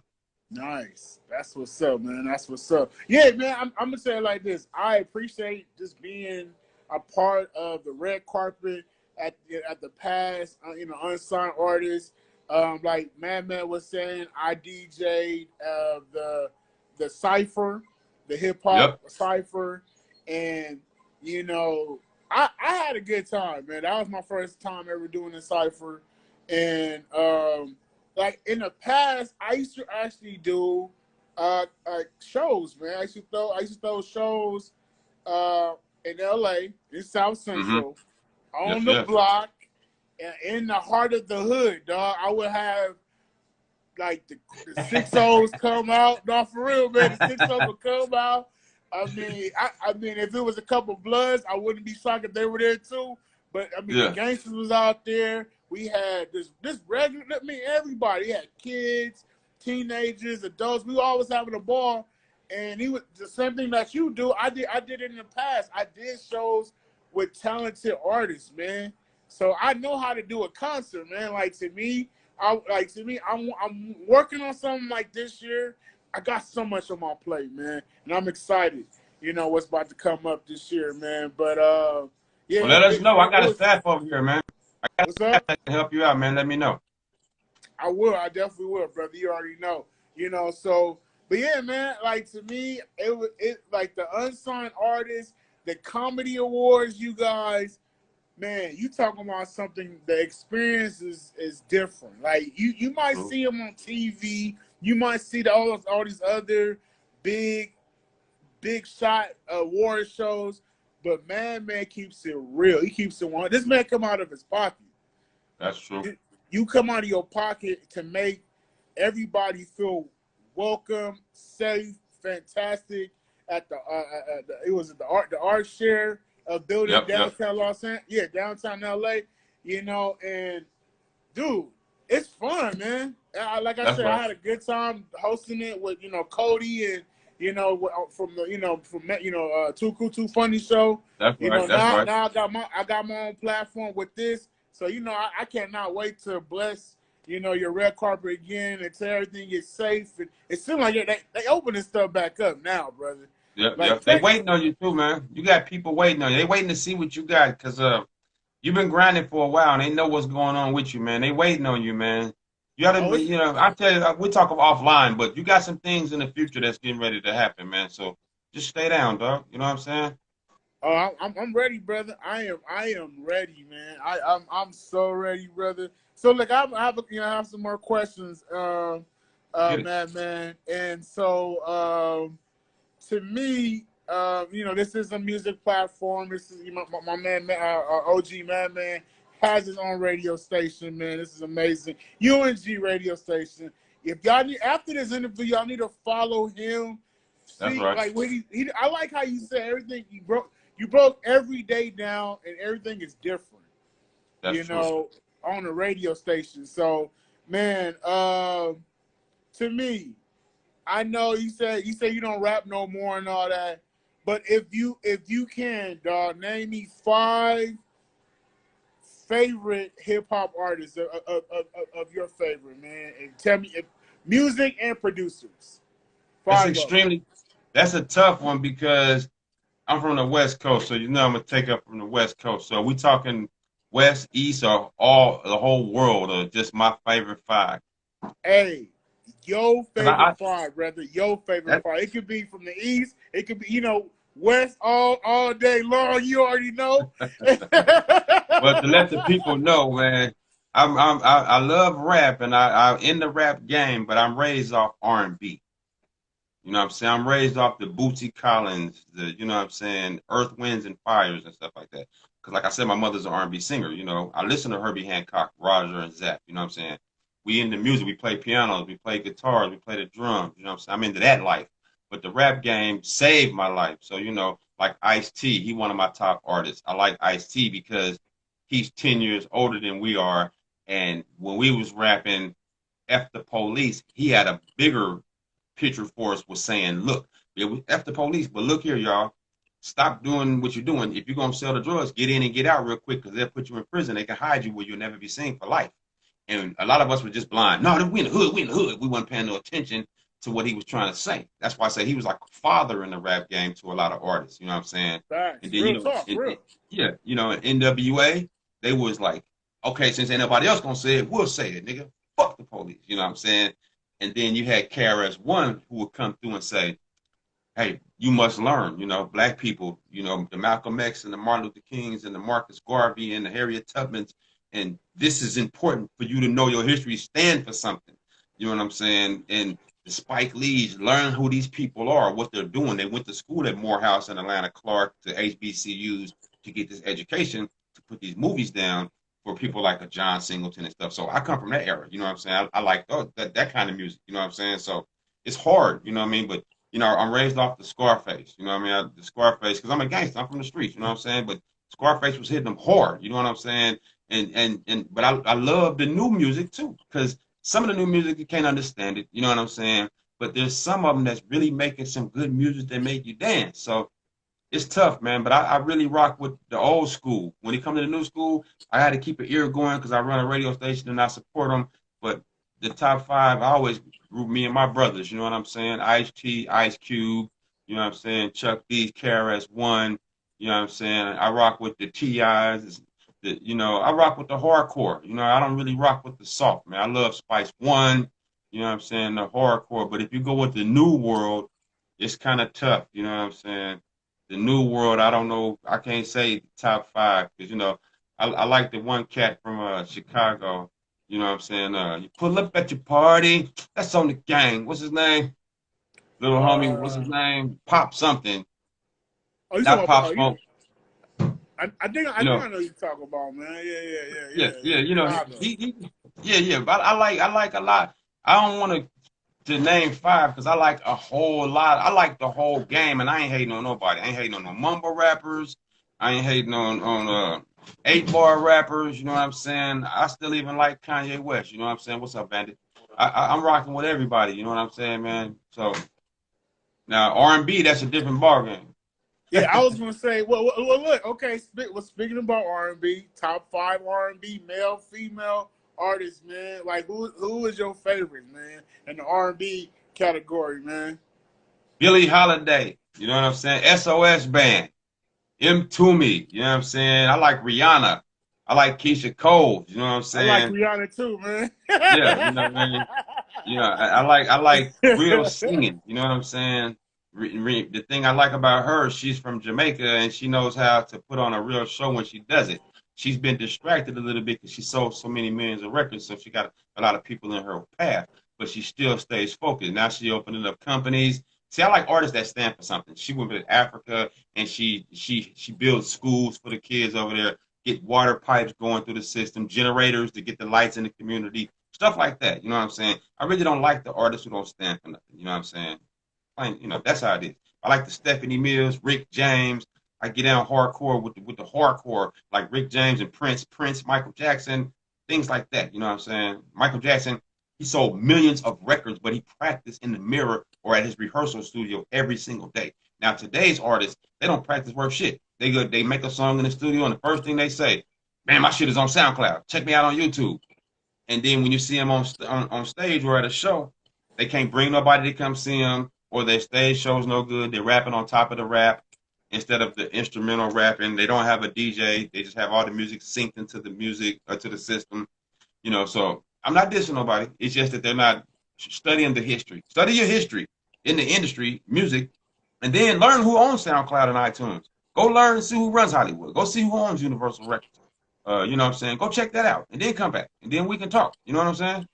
Nice. That's what's up, man. That's what's up. Yeah, man. I'm gonna say it like this. I appreciate just being a part of the red carpet at the past. Unsigned artists. Like Madman was saying, I DJ'd the cipher, the hip hop Yep. cipher, and you know, I had a good time, man. That was my first time ever doing the cipher, and like in the past, I used to actually do shows, man. I used to throw shows in LA, in South Mm-hmm. Central, on Yes, the yes. block, in the heart of the hood, dog. I would have the 6-0s come out. No, for real, man. The 6-0s will come out. I mean, if it was a couple Bloods, I wouldn't be shocked if they were there too. But I mean, the Yeah. gangsters was out there. We had this regular. I mean, everybody. We had kids, teenagers, adults. We were always having a ball. And he was the same thing that you do. I did it in the past. I did shows with talented artists, man. So I know how to do a concert, man. I'm working on something like this year. I got so much on my plate, man, and I'm excited. What's about to come up this year, man. But yeah, Well, let us know. I it got a was. staff over here, man. I got a What's staff up? that can help you out, man. Let me know. I will. I definitely will, brother. You already know. So, but yeah, man. Like to me, it like the unsigned artists, the comedy awards. You guys, man, you talking about something. The experience is different. Like you might True. see them on TV. You might see all these other big shot award shows. But man keeps it real. He keeps it one. This man come out of his pocket. That's true. You come out of your pocket to make everybody feel welcome, safe, fantastic. It was the art share building Yep, yep. downtown downtown LA. And dude, it's fun, man. Like I That's said, I right. had a good time hosting it with Cody and from the Too Cool Too Funny show. That's right. That's Now right. I got my own platform with this. So I cannot wait to bless your red carpet again until everything is safe. And it seems like they opening stuff back up now, brother. Yep, Like yep. They waiting on you too, man. You got people waiting on you. They waiting to see what you got because you've been grinding for a while and they know what's going on with you, man. They waiting on you, man. You gotta, oh, it's, I tell you, we talk offline, but you got some things in the future that's getting ready to happen, man. So just stay down, dog. You know what I'm saying? I'm ready, brother. I am ready, man. I'm so ready, brother. So look, I have some more questions, Get it. man. And so to me, this is a music platform. This is my man, OG man has his own radio station, man. This is amazing. UNG radio station. If y'all need after this interview, y'all need to follow him. That's See, right. like when I like how you said everything. You broke every day down, and everything is different. That's true. On the radio station. So, man, to me, I know you say you don't rap no more and all that, but if you can, dog, name me 5 favorite hip hop artists of your favorite, man, and tell me if music and producers. That's 5 of them. extremely. That's a tough one because I'm from the West Coast, so I'm gonna take up from the West Coast. So we talking West, East, or all the whole world, or just my favorite 5. Hey, your 'Cause favorite 5, brother. Your favorite that, 5. It could be from the East. It could be, West all day long. You already know. but to let the people know, man, I love rap and I'm in the rap game, but I'm raised off R&B. You know what I'm saying? I'm raised off the Bootsy Collins, you know what I'm saying, Earth, Winds, and Fires and stuff like that. Because like I said, my mother's an R&B singer. I listen to Herbie Hancock, Roger, and Zapp. You know what I'm saying? We into music. We play pianos. We play guitars. We play the drums. You know what I'm saying? I'm into that life. But the rap game saved my life. So, like Ice-T, he one of my top artists. I like Ice-T because he's 10 years older than we are. And when we was rapping F the Police, he had a bigger picture for us was saying, look, it was F the police, but look here, y'all. Stop doing what you're doing. If you're going to sell the drugs, get in and get out real quick because they'll put you in prison. They can hide you where you'll never be seen for life. And a lot of us were just blind. No, we in the hood. We in the hood. We weren't paying no attention to what he was trying to say. That's why I say he was like a father in the rap game to a lot of artists. You know what I'm saying? Facts. And then, Real talk, real. yeah, in NWA, they was like, okay, since ain't nobody else going to say it, we'll say it, nigga. Fuck the police. You know what I'm saying? And then you had KRS-One who would come through and say, hey, you must learn, black people, the Malcolm X and the Martin Luther Kings and the Marcus Garvey and the Harriet Tubmans. And this is important for you to know your history, stand for something. You know what I'm saying? And the Spike Lees, learn who these people are, what they're doing. They went to school at Morehouse and Atlanta Clark to HBCUs to get this education, to put these movies down. for people like a John Singleton and stuff. So I come from that era, you know what I'm saying? I like that kind of music, you know what I'm saying? So it's hard, you know what I mean? But you know, I'm raised off the Scarface, you know what I mean? The Scarface, because I'm a gangster, I'm from the streets, you know what I'm saying? But Scarface was hitting them hard, you know what I'm saying? But I love the new music too, because some of the new music you can't understand it, you know what I'm saying? But there's some of them that's really making some good music that make you dance. So it's tough, man. But I really rock with the old school. When it comes to the new school, I had to keep an ear going because I run a radio station and I support them. But the top five, I always group me and my brothers. You know what I'm saying? Ice T, Ice Cube. You know what I'm saying? Chuck D, KRS One. You know what I'm saying? I rock with the T.I.s. You know, I rock with the hardcore. You know, I don't really rock with the soft, man. I love Spice One. You know what I'm saying? The hardcore. But if you go with the new world, it's kind of tough. You know what I'm saying? The new world, I don't know. I can't say top five because you know I like the one cat from Chicago. You know what I'm saying? You pull up at your party. That's on the gang. What's his name? Little homie. What's his Uh, name? Pop something. oh, you Not talking about? Pop Smoke. I You think know. I know you talk about, man. Yeah, yeah. You know. Chicago. Yeah, yeah. But I like a lot. I don't want to name five because I like a whole lot. I like the whole game, and I ain't hating on nobody. I ain't hating on no mumble rappers. I ain't hating on 8 bar rappers. You know what I'm saying? I still even like Kanye West. You know what I'm saying? What's up, Bandit? I'm rocking with everybody. You know what I'm saying, man? So now R&B, that's a different ballgame. Yeah, I was gonna say. Well look. Okay, speaking about R&B, top five R&B male, female artists, man. Like who is your favorite, man, in the R&B category, man? Billie Holiday. You know what I'm saying? SOS Band. M. Toomey. You know what I'm saying? I like Rihanna. I like Keisha Cole. You know what I'm I like saying? Rihanna too, man. Yeah, you know what I mean? You know, I like real singing. You know what I'm saying? The thing I like about her, she's from Jamaica and she knows how to put on a real show when she does it. She's been distracted a little bit because she sold so many millions of records, so she got a lot of people in her path, but she still stays focused. Now she opening up companies. See, I like artists that stand for something. She went to Africa and she builds schools for the kids over there, get water pipes going through the system, generators to get the lights in the community, stuff like that. You know what I'm saying? I really don't like the artists who don't stand for nothing. You know what I'm saying? Plain, you know, that's how it is. I like the Stephanie Mills, Rick James. I get down hardcore with the hardcore, like Rick James and Prince, Michael Jackson, things like that. You know what I'm saying? Michael Jackson, he sold millions of records, but he practiced in the mirror or at his rehearsal studio every single day. Now today's artists, they don't practice worth shit. They make a song in the studio, and the first thing they say, "Man, my shit is on SoundCloud. Check me out on YouTube." And then when you see them on stage or at a show, they can't bring nobody to come see them, or their stage show's no good. They're rapping on top of the rap instead of the instrumental rapping. They don't have a DJ. They just have all the music synced into the music or to the system. You know, so I'm not dissing nobody. It's just that they're not studying the history. Study your history in the industry, music, and then learn who owns SoundCloud and iTunes. Go learn and see who runs Hollywood. Go see who owns Universal Records. You know what I'm saying? Go check that out and then come back and then we can talk. You know what I'm saying?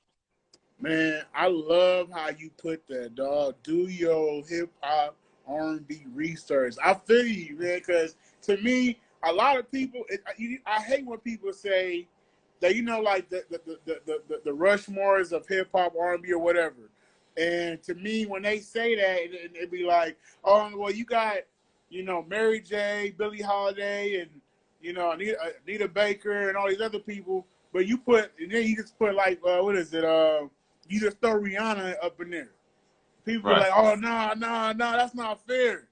Man, I love how you put that, dog. Do your hip hop R&B research. I feel you, man, because to me, a lot of people, I hate when people say that, like the Rushmores of hip hop R&B or whatever. And to me, when they say that, it'd be like, oh, well, you got, Mary J, Billie Holiday, and Anita Baker, and all these other people. But and then you just put like, what is it? You just throw Rihanna up in there. People are Right. like, oh no, that's not fair.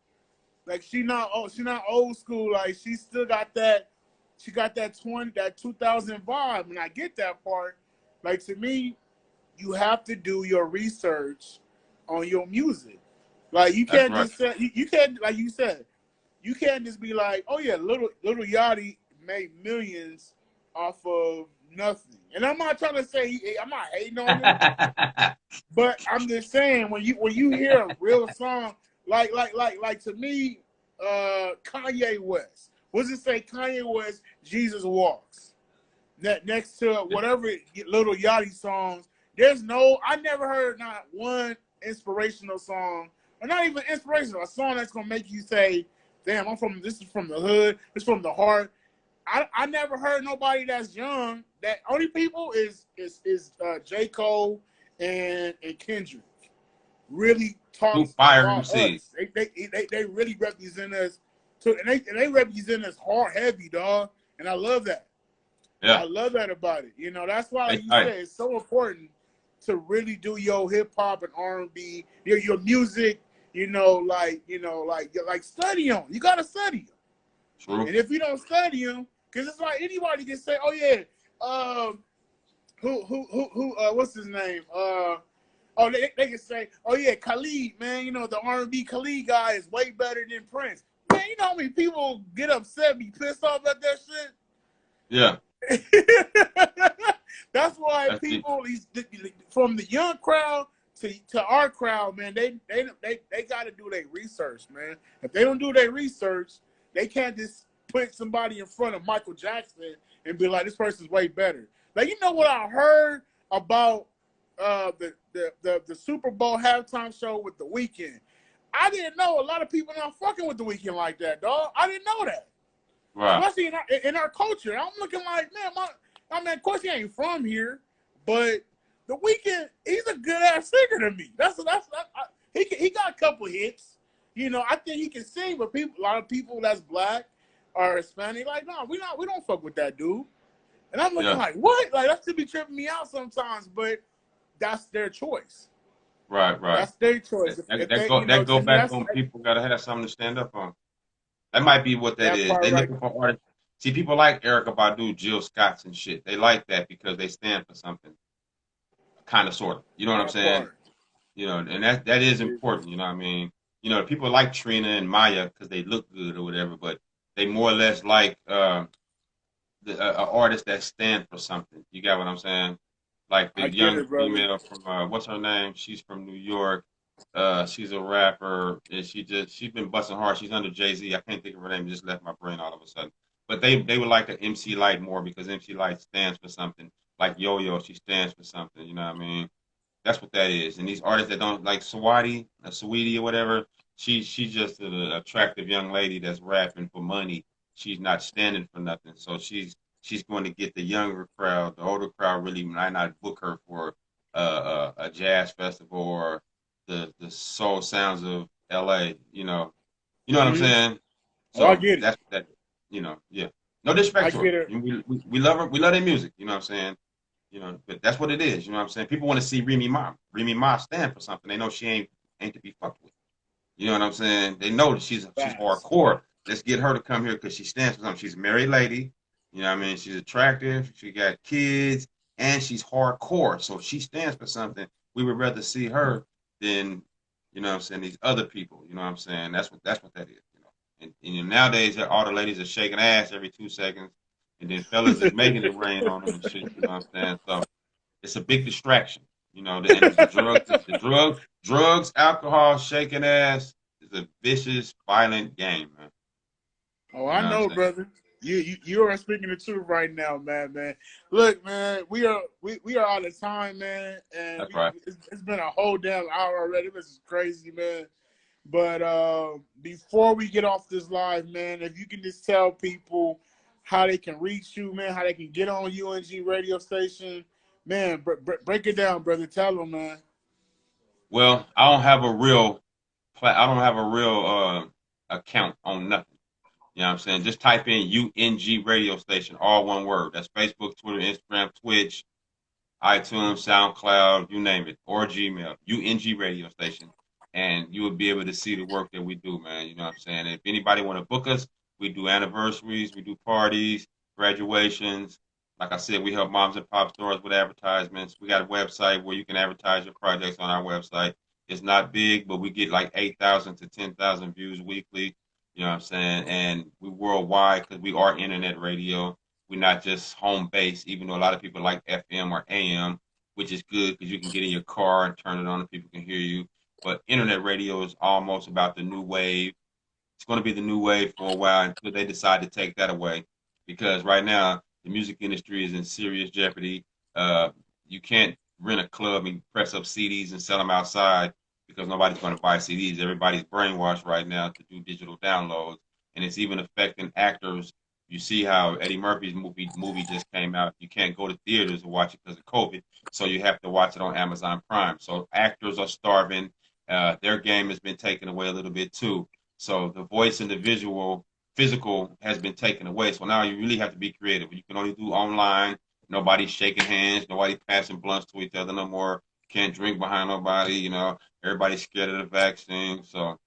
Like she not old school. Like she still got that. She got that 2000 vibe, and I get that part. Like to me, you have to do your research on your music. Like you That's can't right. just say you can't, like you said, you can't just be like, oh yeah, little Yachty made millions off of nothing. And I'm not trying to say I'm not hating on him, but I'm just saying when you hear a real song like to me, Kanye West. What does it say? Kanye West, Jesus Walks. Next to whatever Little Yachty songs, I never heard not one inspirational song, or not even inspirational, a song that's gonna make you say, "Damn, this is from the hood, it's from the heart." I never heard nobody that's young. That only people is J. Cole and Kendrick really Two talks fire about MCs. us. They really represent us too, and they represent us hard heavy, dog. And I love that. Yeah, I love that about it. You know, that's why, they like you tight. said, it's so important to really do your hip hop and R&B, your music. Like study on. You gotta study them. True. And if you don't study them, because it's like anybody can say, "Oh yeah, um, what's his name? They can say, "Oh yeah, Khalid, man. You know the R&B Khalid guy is way better than Prince." Man, you know how many people get upset, be pissed off at that shit. Yeah. That's why That's it. people, from the young crowd to our crowd, man, they got to do their research, man. If they don't do their research, they can't just put somebody in front of Michael Jackson and be like, this person's way better. Like, you know what I heard about the Super Bowl halftime show with The Weeknd? I didn't know a lot of people not fucking with The Weeknd like that, dog. I didn't know that. Right. Especially in our culture. I'm looking like, man, I mean, of course he ain't from here, but The Weeknd, he's a good ass singer to me. He got a couple hits. You know, I think he can sing, but a lot of people that's black or Hispanic, like, no, we don't fuck with that dude. And I'm looking Yeah. like, what? Like, that should be tripping me out sometimes, but that's their choice. Right. Right. That's their choice. If they, That go to me, back that's on people gotta have something to stand up on. That might be what that that is. part They right. looking for artists. See, people like Erica Badu, Jill Scotts, and shit. They like that because they stand for something, kind of, sort of. You know what I'm That saying? part. You know, and that is important. You know what I mean? You know, people like Trina and Maya because they look good or whatever, but they more or less like artist that stand for something. You got what I'm saying? Like the I get young it, brother. female from what's her name? She's from New York. She's a rapper, and she's been busting hard. She's under Jay-Z. I can't think of her name. It just left my brain all of a sudden. But they would like the MC Light more because MC Light stands for something. Like Yo Yo, she stands for something. You know what I mean? That's what that is. And these artists that don't like Sweetie or whatever, she's just an attractive young lady that's rapping for money. She's not standing for nothing. So she's going to get the younger crowd. The older crowd really might not book her for a jazz festival or the soul sounds of L.A. You know what I'm Mm-hmm. saying? Oh, I So get it. that's that. Yeah. No I disrespect to her. get it. We love her. We love their music. You know what I'm saying? But that's what it is. You know what I'm saying? People want to see Remy Ma. Remy Ma stand for something. They know she ain't to be fucked with. You know what I'm saying? They know that she's Facts. hardcore. Let's get her to come here because she stands for something. She's a married lady. You know what I mean? She's attractive. She got kids, and she's hardcore. So if she stands for something, we would rather see her than what I'm saying, these other people. You know what I'm saying? That's what that is. And nowadays, all the ladies are shaking ass every 2 seconds, and then fellas is making it rain on them and shit. You know what I'm saying? So it's a big distraction. And the drugs, alcohol, shaking ass is a vicious, violent game, man. Oh, You I know what I'm know, saying? brother. You are speaking the truth right now, man. Look, man, we are out of time, man, and That's right. it's been a whole damn hour already. This is crazy, man. But before we get off this live, man, if you can just tell people how they can reach you, man, how they can get on UNG radio station, man, break it down, brother. Tell them, man. Well, I don't have a real account on nothing. You know what I'm saying? Just type in UNG radio station, all one word. That's Facebook, Twitter, Instagram, Twitch, iTunes, SoundCloud, you name it, or Gmail, UNG radio station, and you will be able to see the work that we do, man. You know what I'm saying? If anybody want to book us, we do anniversaries, we do parties, graduations. Like I said, we help moms and pop stores with advertisements. We got a website where you can advertise your projects on our website. It's not big, but we get like 8,000 to 10,000 views weekly. You know what I'm saying? And we worldwide because we are internet radio. We're not just home base, even though a lot of people like FM or AM, which is good because you can get in your car and turn it on and people can hear you. But internet radio is almost about the new wave. It's going to be the new wave for a while until they decide to take that away. Because right now, the music industry is in serious jeopardy. You can't rent a club and press up CDs and sell them outside because nobody's going to buy CDs. Everybody's brainwashed right now to do digital downloads. And it's even affecting actors You see how Eddie Murphy's movie just came out. You can't go to theaters to watch it because of COVID, so you have to watch it on Amazon Prime. So actors are starving. Their game has been taken away a little bit too. So the voice and the physical has been taken away. So now you really have to be creative. You can only do online. Nobody's shaking hands. Nobody's passing blunts to each other no more. Can't drink behind nobody. Everybody's scared of the vaccine. So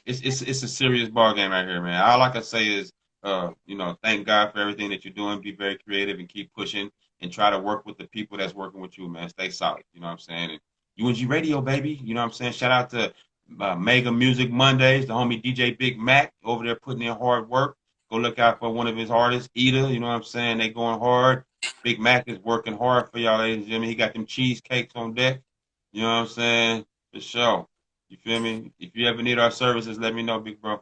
it's a serious ball game out here, man. All I can say is, thank God for everything that you're doing. Be very creative and keep pushing and try to work with the people that's working with you, man. Stay solid. You know what I'm saying? And UNG Radio, baby. You know what I'm saying? Shout out to Mega Music Mondays, the homie DJ Big Mac over there putting in hard work. Go look out for one of his artists, Ida. You know what I'm saying? They going hard. Big Mac is working hard for y'all, ladies and gentlemen. He got them cheesecakes on deck. You know what I'm saying? For sure. You feel me? If you ever need our services, let me know, big bro.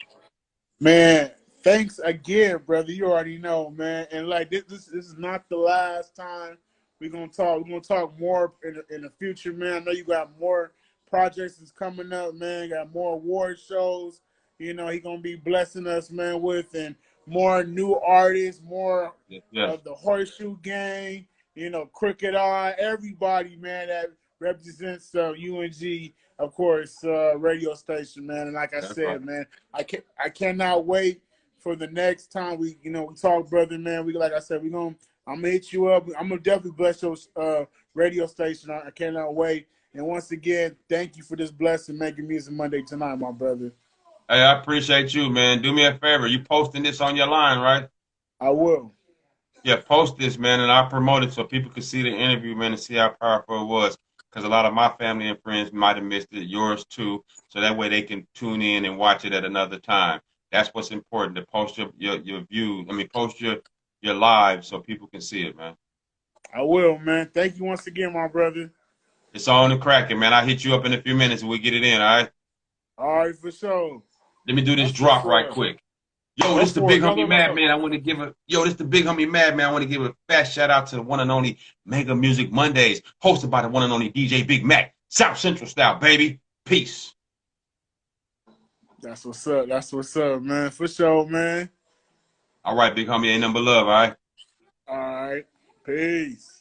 Man, thanks again, brother. You already know, man. And like this is not the last time we're gonna talk. We're gonna talk more in the future, man. I know you got more projects that's coming up, man. Got more award shows. He gonna be blessing us, man, with and more new artists, more Yes, yes. of the Horseshoe Gang. Cricket Eye, everybody, man, that represents UNG, of course, radio station, man. And like I That's right. said, man. I cannot wait for the next time we talk, brother, man. Like I said, I'm gonna hit you up. I'm gonna definitely bless your radio station. I cannot wait. And once again, thank you for this blessing, making music Monday tonight, my brother. Hey, I appreciate you, man. Do me a favor. You posting this on your line, right? I will. Yeah, post this, man, and I'll promote it so people can see the interview, man, and see how powerful it was. Because a lot of my family and friends might have missed it, yours too. So that way they can tune in and watch it at another time. That's what's important to post your views. I mean, post your live so people can see it, man. I will, man. Thank you once again, my brother. It's on and cracking, man. I'll hit you up in a few minutes and we'll get it in, all right? All right, for sure. Let me do this That's what's drop right up. quick. Yo, Go this the for big it. Go, homie go, go, go. Madman. I want to give a yo, this the big homie Madman. I want to give a fat shout out to the one and only Mega Music Mondays, hosted by the one and only DJ Big Mac, South Central style, baby. Peace. That's what's up. That's what's up, man. For sure, man. All right, big homie, ain't number love, all right? All right. Peace.